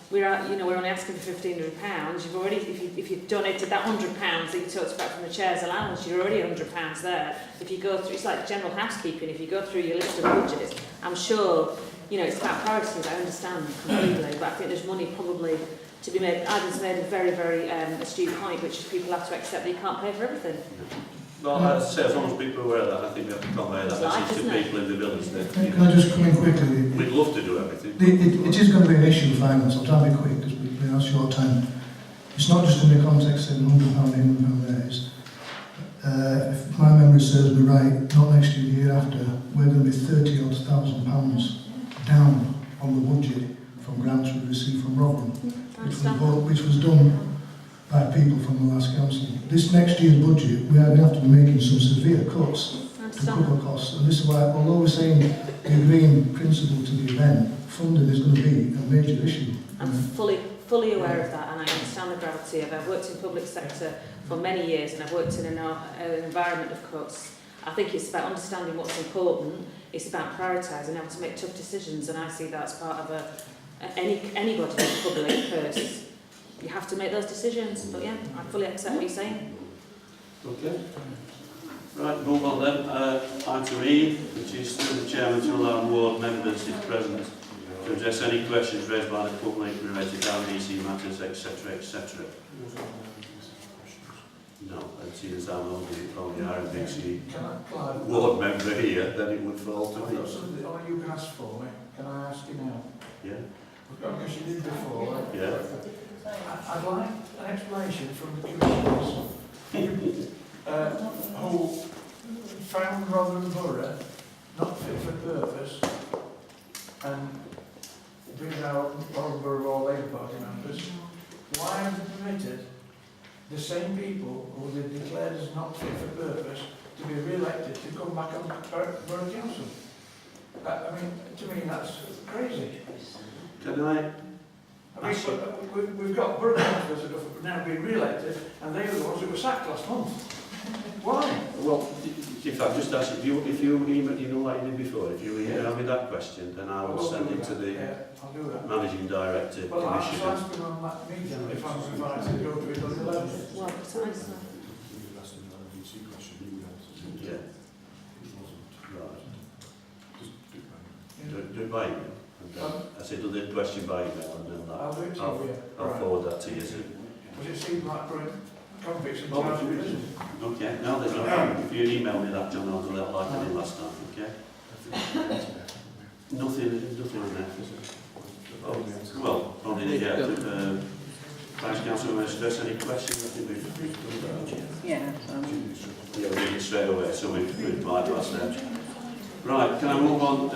we're only asking for £1,500. You've already, if you've donated that £100 that you talked about from the chair's allowance, you're already £100 there. If you go through, it's like general housekeeping. If you go through your list of budgets, I'm sure it's about priorities. I understand completely, but I think there's money probably to be made. Ivan's made a very, very astute point, which is people have to accept that you can't pay for everything. Well, as I say, as long as people are aware of that, I think we have to convey that message to people in the village. Can I just come in quickly? We'd love to do everything. It is going to be an issue of finance. I'll try to be quick because we've been on short time. It's not just in the context of £100 here, £100 there. If my memory serves me right, not next year, the year after, we're going to be £30,000 down on the budget from grants we received from Rotherham, which was done by people from the last council. This next year's budget, we are going to have to be making some severe cuts understand. cover costs. And this is why, although we're saying we agree in principle to the event, funding is going to be a major issue. I'm fully aware of that, and I understand the gravity of it. I've worked in public sector for many years, and I've worked in an environment of cuts. I think it's about understanding what's important. It's about prioritising how to make tough decisions, and I see that as part of anybody in the public purse. You have to make those decisions. But yeah, I fully accept what you're saying. Okay. Right, move on then. Item E, which is through the chairman to allow ward members, if present, to address any questions raised by the public related to RDC matters, etc., etc. No, and seeing as I'm only RDC ward member here, then it would fall to I've me. got something you can ask for me. Can I ask you now? Yeah? Because you did before. Yeah? I'd like an explanation from the commissioners who found Rotherham Borough not fit for purpose and bring out Rotherham Borough or Labour Party members. Why have they permitted the same people who they declared as not fit for purpose to be re-elected to come back on Borough Council? I mean, to me that's crazy. Can I? We've got borough councillors that have now been re-elected, and they were the ones that were sacked last month. Why? Well, if I just ask if you email, you know like you did before, if you email me that question, then I will send it to the I'll do that. managing director, Well, I'll commissioner. ask them on that meeting if I'm invited to go to it on the 11th. Well, precisely. Yeah. Right. Do it by email. And then I said, do the question by email, and then I'll do it to you. I'll forward that to you. Because it seemed like convicts and Oh, charged with prison. Okay, no, there's no problem. If you email me that, John, I'll do that like I did last time, okay? Nothing in there. Oh, well, only Vice Councillor, want to stress any questions? I think we've Yeah. we read it straight away, so we've bypassed that. Right, can I move on?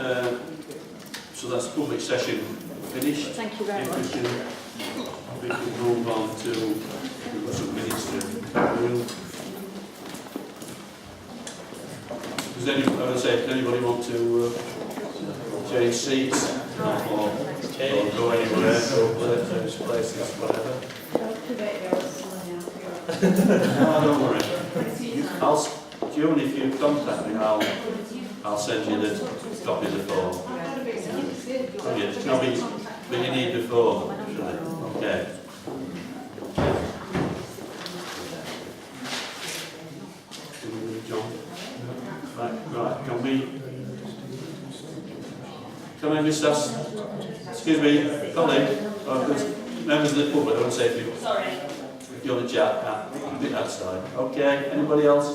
So that's public session finished. Thank you very much. If we can move on to, we've got some minutes to do. Does anybody want to change seats or go anywhere, go change places, whatever? No, don't worry. June, if you contact me, I'll send you the copy of the form. Oh, yeah, no, but you need the form, surely. Okay. John? Right, can I just ask, excuse me, colleague, members of the public, I want to say if you... Sorry. If you want to chat, a bit outside. Okay, anybody else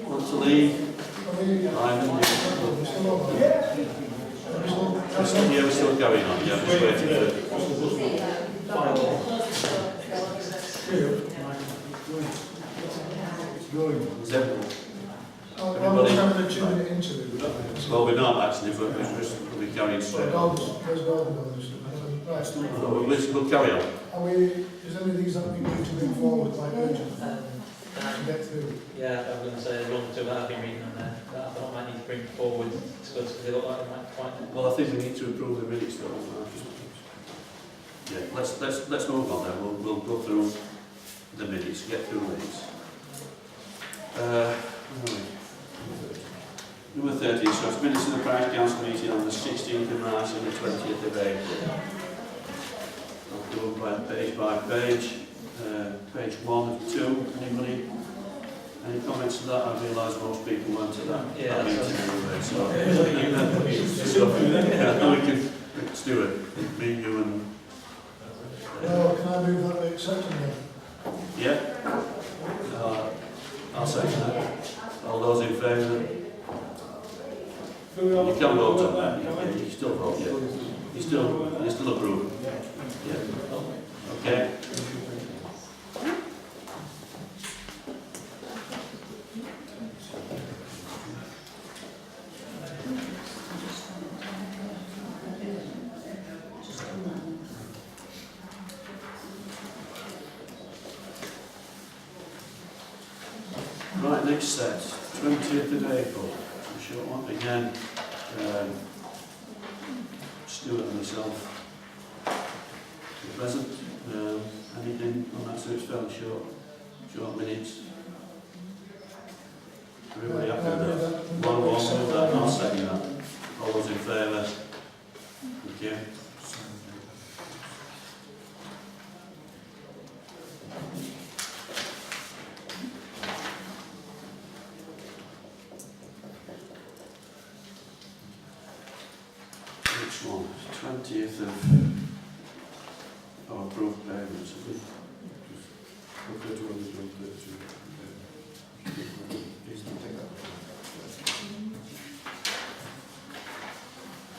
want to leave? We're still going on, yeah, just waiting Well, we're not actually, but we're carrying straight on. We'll carry on. Is any of these that we need to move forward quite urgent to get through? Yeah, I'm going to say one or two that I've been reading on there that I thought I might need to bring forward because they look like they might quite... Well, I think we need to approve the minutes though. Yeah, let's move on then. We'll go through the minutes, get through these. Number 13, so it's minutes of the Parish Council meeting on the 16th of March and the 20th of April. I'll go by page. Page 1 of 2. Anybody? Any comments to that? I realise most people went to that meeting anyway. So, Stuart, me, you, and. Well, can I move that we accept them? Yeah. I'll second that. All those in favour? You can vote on that. Yeah, you still vote. Yeah. You still approve. Yeah. Okay. Right, next set, 20th of April. again, Stuart and myself were present. Anything on that, so it's fairly short minutes. Everybody happy with that? One, move that, I'll second that. All those in favour? Thank you. Which one? 20th of our approved payments. Have we?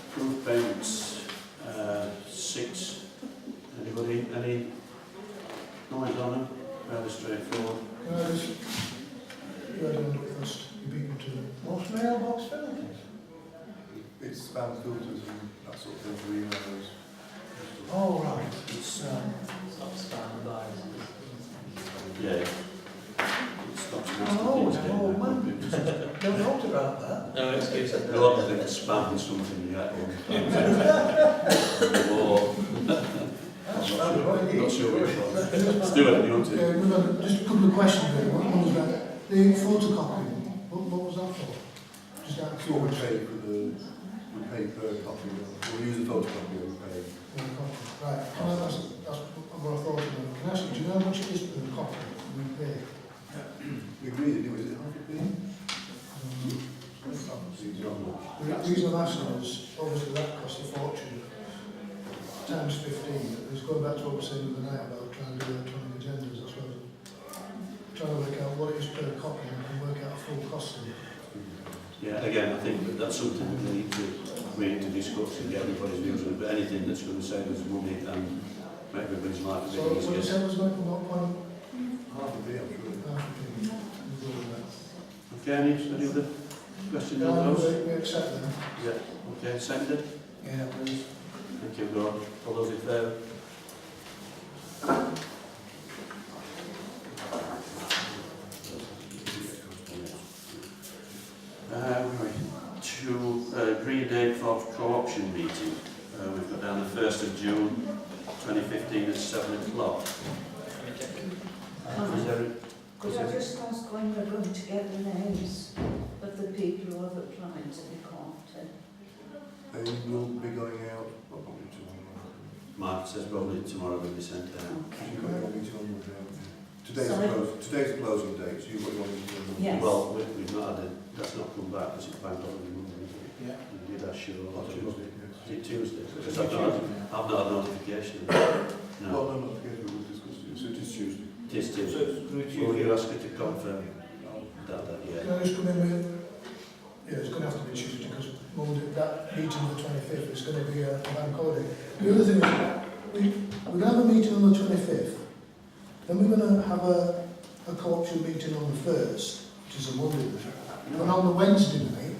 Approved payments, 6. Anybody? Any comment on them? Fairly straightforward. Can I just, you had on it first, you beat me to them. What's mailbox penalties? It's spam filters and that sort of thing for emails. Oh, right. It's, Stop spam buys. Yeah. It stops most Oh, of these no, getting man. Don't know about that. No excuses. A lot of things spam something yet. Or That sounds right. not sure which one. Let's do it. You want to? yeah, we've had just a couple of questions there. One was about the photocopying. What was that for? Just out of That's what we curiosity. pay for we pay per copy. We'll use a photocopy and we pay. Right, that's what I thought of. Can I ask you, do you know how much it is per copy we pay? We agreed it, was it half a penny? The reason I'm asking is, obviously that costs a fortune, times 15. It's going back to what we were saying the other night about trying to do electronic agendas, I suppose. Trying to work out what it is per copy and can work out a full cost of it. Yeah, again, I think that's something that we need to discuss and get everybody's views on it, but anything that's going to save us money and make everybody's life a So, bit what you easier. said was going to what point? Half a penny, I'm sure. Okay, any other questions on No, those? we accept them. Yeah, okay, seconded. Yeah, please. Thank you, Gordon. All those in favour? Right, to agree a date for co-option meeting. We've got down the 1st of June 2015 at 7 o'clock. Is there a- Could I just ask when we're going to get the names of the people who have applied to be co-opted? They will be going out, well, probably tomorrow. Mark says probably tomorrow will be sent out. You've got your meeting on today's Sorry? today's the closing date, so you've got your meeting on Yes. Well, we've not had it, that's not come back because it's bank holiday Monday, isn't it? Yeah. You did that sure. Tuesday, Is it Tuesday? Because I've not had notification of that. No, No, no, not together, we'll discuss it, so it is Tuesday. it is Tuesday. Will you ask her to confirm that, yeah? Can I just come in with, yeah, it's going to have to be Tuesday because Monday, that meeting on the 25th is going to be a bank holiday. The other thing is, we're going to have a meeting on the 25th, then we're going to have a co-option meeting on the 1st, which is a Monday. And on the Wednesday night,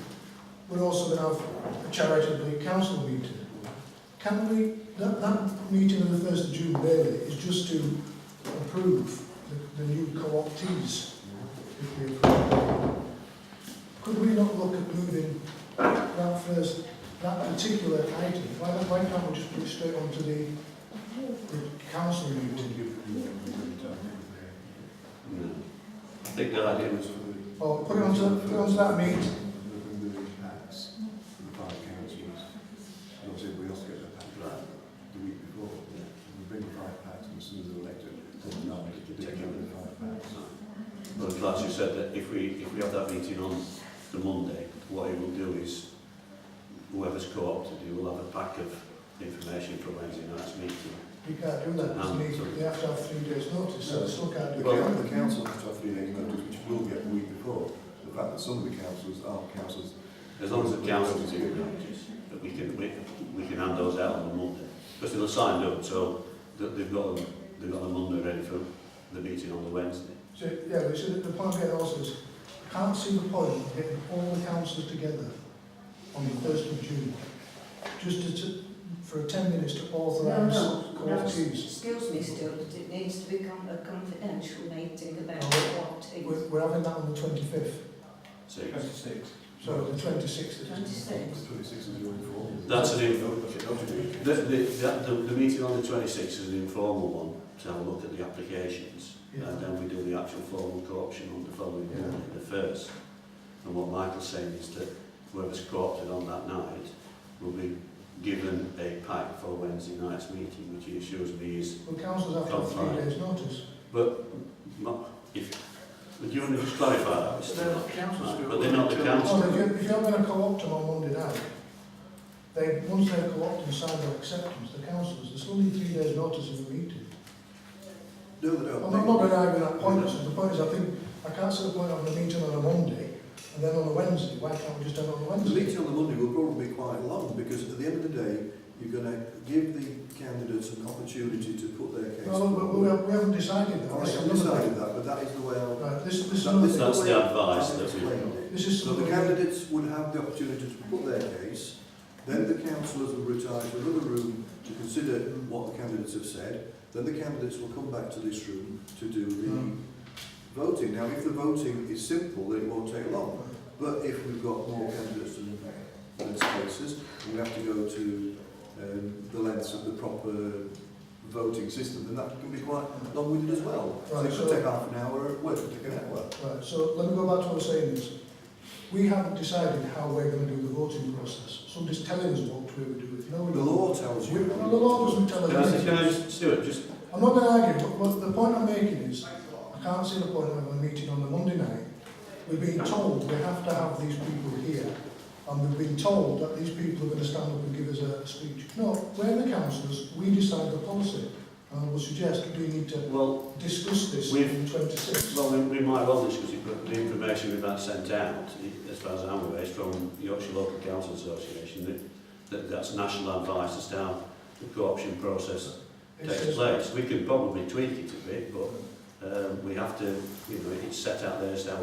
we're also going to have a charitable council meeting. Can we, that meeting on the 1st of June really is just to approve the new co-optees. If we approve. Could we not look at moving that particular item? Why can't we just put it straight onto the council meeting? No. I think the idea was Or put it onto that meeting? The packs for the 5 councillors. Obviously, we also get the pack right. the week before. We bring the 5 packs, and as soon as they're elected, they'll know to take over the 5 packs. Well, as you said, that if we have that meeting on the Monday, what he will do is, whoever's co-opted, he will have a pack of information for Wednesday night's meeting. You can't do that this meeting. They have to have 3 days notice, so they still can't do The, it. the council has to have 3 days notice, which will get the week before. The fact that some of the councillors are councillors. As long as the council is in notice, that we can hand those out on the Monday. Because they'll sign up, so they've got a Monday ready for the meeting on the Wednesday. So, yeah, but so the point here also is, I can't see the point of getting all the councillors together on the 1st of June, just for 10 minutes to authorise co-optees. Excuse me, Stuart, it needs to become a confidential meeting about No, co-opting. We're having that on the 25th. 6. 26. So the 26th. 26 is your informal. That's an Okay, the meeting on the 26th is an informal one to have a look at the applications, Yeah. and then we do the actual formal co-option on the following Monday, the 1st. And what Michael's saying is that whoever's co-opted on that night will be given a pack for Wednesday night's meeting, which he assures me is. Well, councillors have to have 3 days notice. But if would you want to just clarify that? Mr. They're not councils. Right, but they're not the council. Well, if you're going to co-opt them on Monday night, once they've co-opted and signed their acceptance, the councillors, they still need 3 days notice of the meeting. No, they don't. I'm not going to argue that point. So the point is, I think I can't see the point of the meeting on a Monday and then on a Wednesday. Why can't we just have it on a The Wednesday? meeting on the Monday will probably be quite long because at the end of the day, you're going to give the candidates an opportunity to put their case No, but we haven't decided that. I haven't decided that, but that is the way I'll... Right, this is That's the advice that we... This is So the candidates would have the opportunity to put their case, then the councillors will retire to another room to consider what the candidates have said, then the candidates will come back to this room to do the voting. Now, if the voting is simple, then it won't take long. But if we've got more candidates than less cases, we have to go to the lengths of the proper voting system, then that can be quite long-winded as well. So it could take half an hour, well, it could take an hour. Right, so let me go back to what I was saying is, we haven't decided how we're going to do the voting process. Somebody's telling us what way we do it. No, The law tells you. Well, the law doesn't tell us. Can I just, Stuart, just... I'm not going to argue, but the point I'm making is, I can't see the point of having a meeting on the Monday night. We've been told we have to have these people here, and we've been told that these people are going to stand up and give us a speech. No, we're the councillors, we decide the policy. And I would suggest we need to discuss this on the 26th. Well, we might well discuss it, but the information we've had sent out, as far as I'm aware, is from Yorkshire Local Council Association, that's national advice as to how the co-option process takes place. We can probably tweak it a bit, but we have to, it's set out there as to how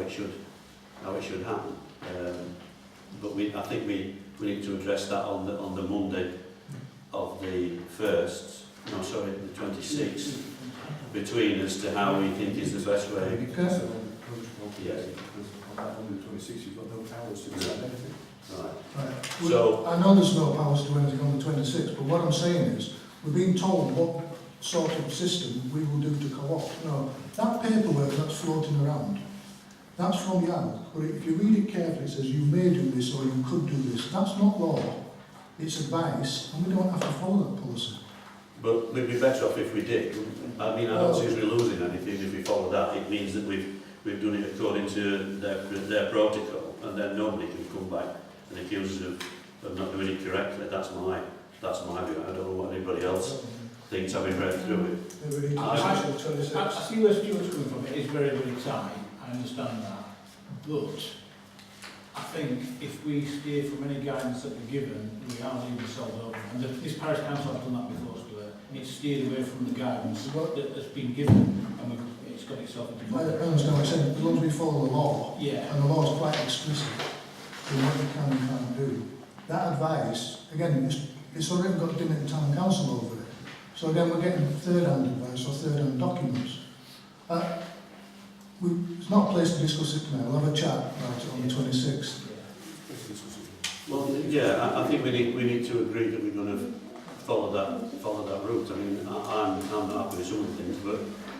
it should happen. But I think we need to address that on the Monday of the 1st. No, sorry, the 26th, between as to how we think is the best way. Yeah, because on the 26th you've got no powers to decide anything. Right. Well, So I know there's no powers to do anything on the 26th, but what I'm saying is, we're being told what sort of system we will do to co-opt. No, that paperwork that's floating around, that's from Yale, but if you read it carefully, it says you may do this or you could do this. That's not law, it's advice, and we don't have to follow that policy. but we'd be better off if we did. I mean, I don't see us losing anything if we follow that. It means that we've done it according to their protocol, and then nobody can come back and accuse us of not doing it correctly. That's my view. I don't know what anybody else thinks, having read through it. I see where Stuart's coming from. It is very, very tight. I understand that. But I think if we steer from any guidance that we're given, we are leaving ourselves open. And this parish council has done that before, Stuart. It's steered away from the guidance that has been given, and it's got itself into I understand what I'm saying, as long as we follow the law, yeah. and the law is quite explicit in what you can and can't do. That advice, again, it's already got Dimmitt Town Council over it. So again, we're getting third-hand advice or third-hand documents. It's not a place to discuss it now. We'll have a chat about it on the 26th. Well, yeah, I think we need to agree that we're going to follow that route. I mean, I'm not happy with some of the things, but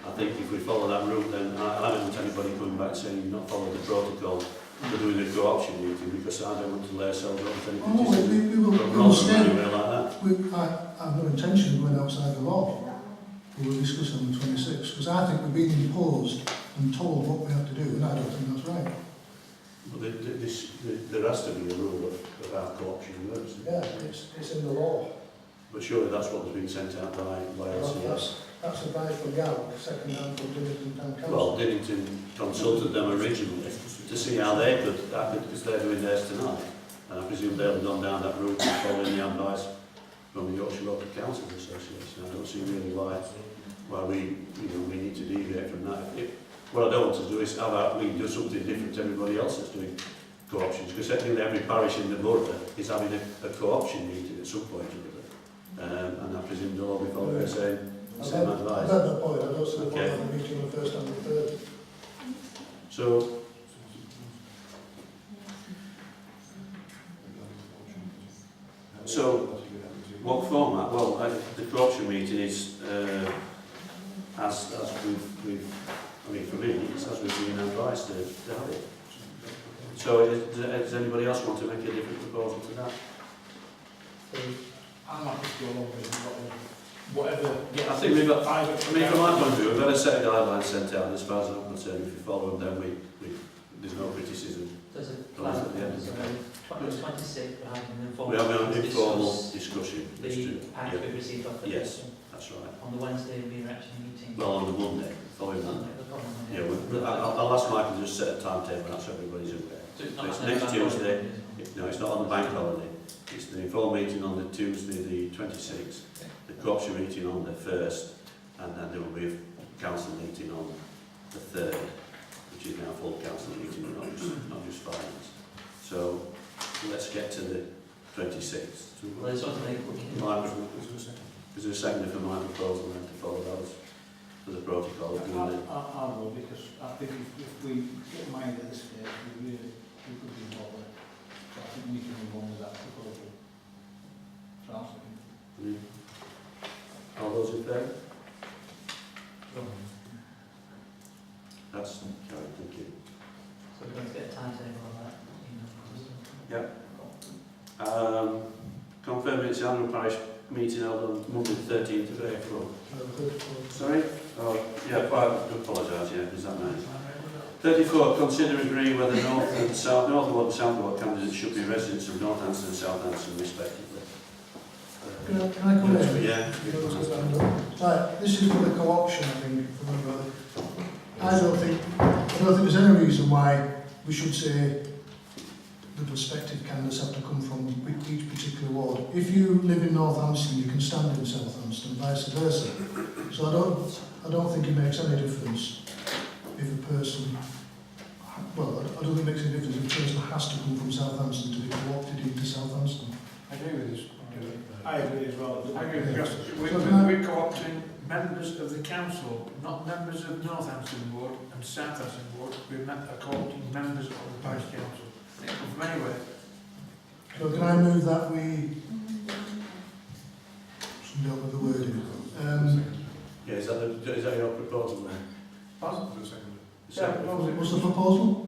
I think if we follow that route, then I don't want anybody coming back saying you've not followed the protocol for doing a co-option meeting, because I don't want to lay ourselves up with any we will stay. anywhere like that. I have no intention of going outside the law. We'll discuss it on the 26th, because I think we're being imposed and told what we have to do, and I don't think that's right. But there has to be a rule of how co-option works. Yeah, it's in the law. But surely that's what has been sent out by LCS. That's advice from Gal, second hand from Dinnington Town Council. Well, Dinnington consulted them originally to see how they could act, because they're doing theirs tonight. And I presume they'll have gone down that route and following the advice from the Yorkshire Local Council Association. I don't see really why we need to deviate from that. What I don't want to do is we do something different to everybody else that's doing co-options, because technically every parish in the borough is having a co-option meeting at some point or other. And I presume they'll all be following the same advice. I've had that point. I don't see the point of the meeting on the 1st and the 3rd. So, So, what format? Well, the co-option meeting is, as I mean, for me, it's as we've been advised to have it. So, does anybody else want to make a different proposal to that? I'm happy to go along with whatever. I think we've got, I mean, from my point of view, we've got a set of guidelines sent out, and as far as I'm concerned, if you follow them, then there's no criticism. There's a At least at the end of the day. 26th, we're having an informal We have an informal discuss discussion. the pack Yeah. we've received off the Yes, that's right. on the Wednesday we are actually meeting. Well, on the Monday, following Monday. The problem with Yeah, it. I'll ask Michael to just set a timetable out so everybody's aware. So it's It's not next like Tuesday. it's No, it's not on the bank holiday. It's the informal meeting on the Tuesday, the 26th, the co-option meeting on the 1st, and then there will be a council meeting on the 3rd, which is now a full council meeting, not just finance. So let's get to the 26th. Well, it's sort of like Is there a second for my proposal then to follow those for the protocol? I will, because I think if we get made at this stage, we could be involved there. So I think we can move on with that proposal. So I'll second. All those in favour? That's carried, thank you. So we're going to get a timetable on that. Confirm it's the Anston Parish meeting held on Monday the 13th of April. Sorry? Oh, yeah, quite, I apologise, yeah, is that nice? 34, consider agree whether North and South, North Ward and South Ward candidates should be residents of North Anston and South Anston respectively. Can I come in? Yeah. Right, this is for the co-option, I think, if I remember. I don't think there's any reason why we should say the prospective candidates have to come from each particular ward. If you live in Northampton, you can stand in Southampton, vice versa. So I don't think it makes any difference if a person, well, I don't think it makes any difference if a person has to come from Southampton to be co-opted into Southampton. I agree with this. I agree as well. I agree because we're co-opting members of the council, not members of Northampton Ward and Southampton Ward. We're co-opting members of the parish council. From anywhere. So can I move that we just deal with the wording? Yeah, is that your proposal then? Pardon? Second. What's the proposal?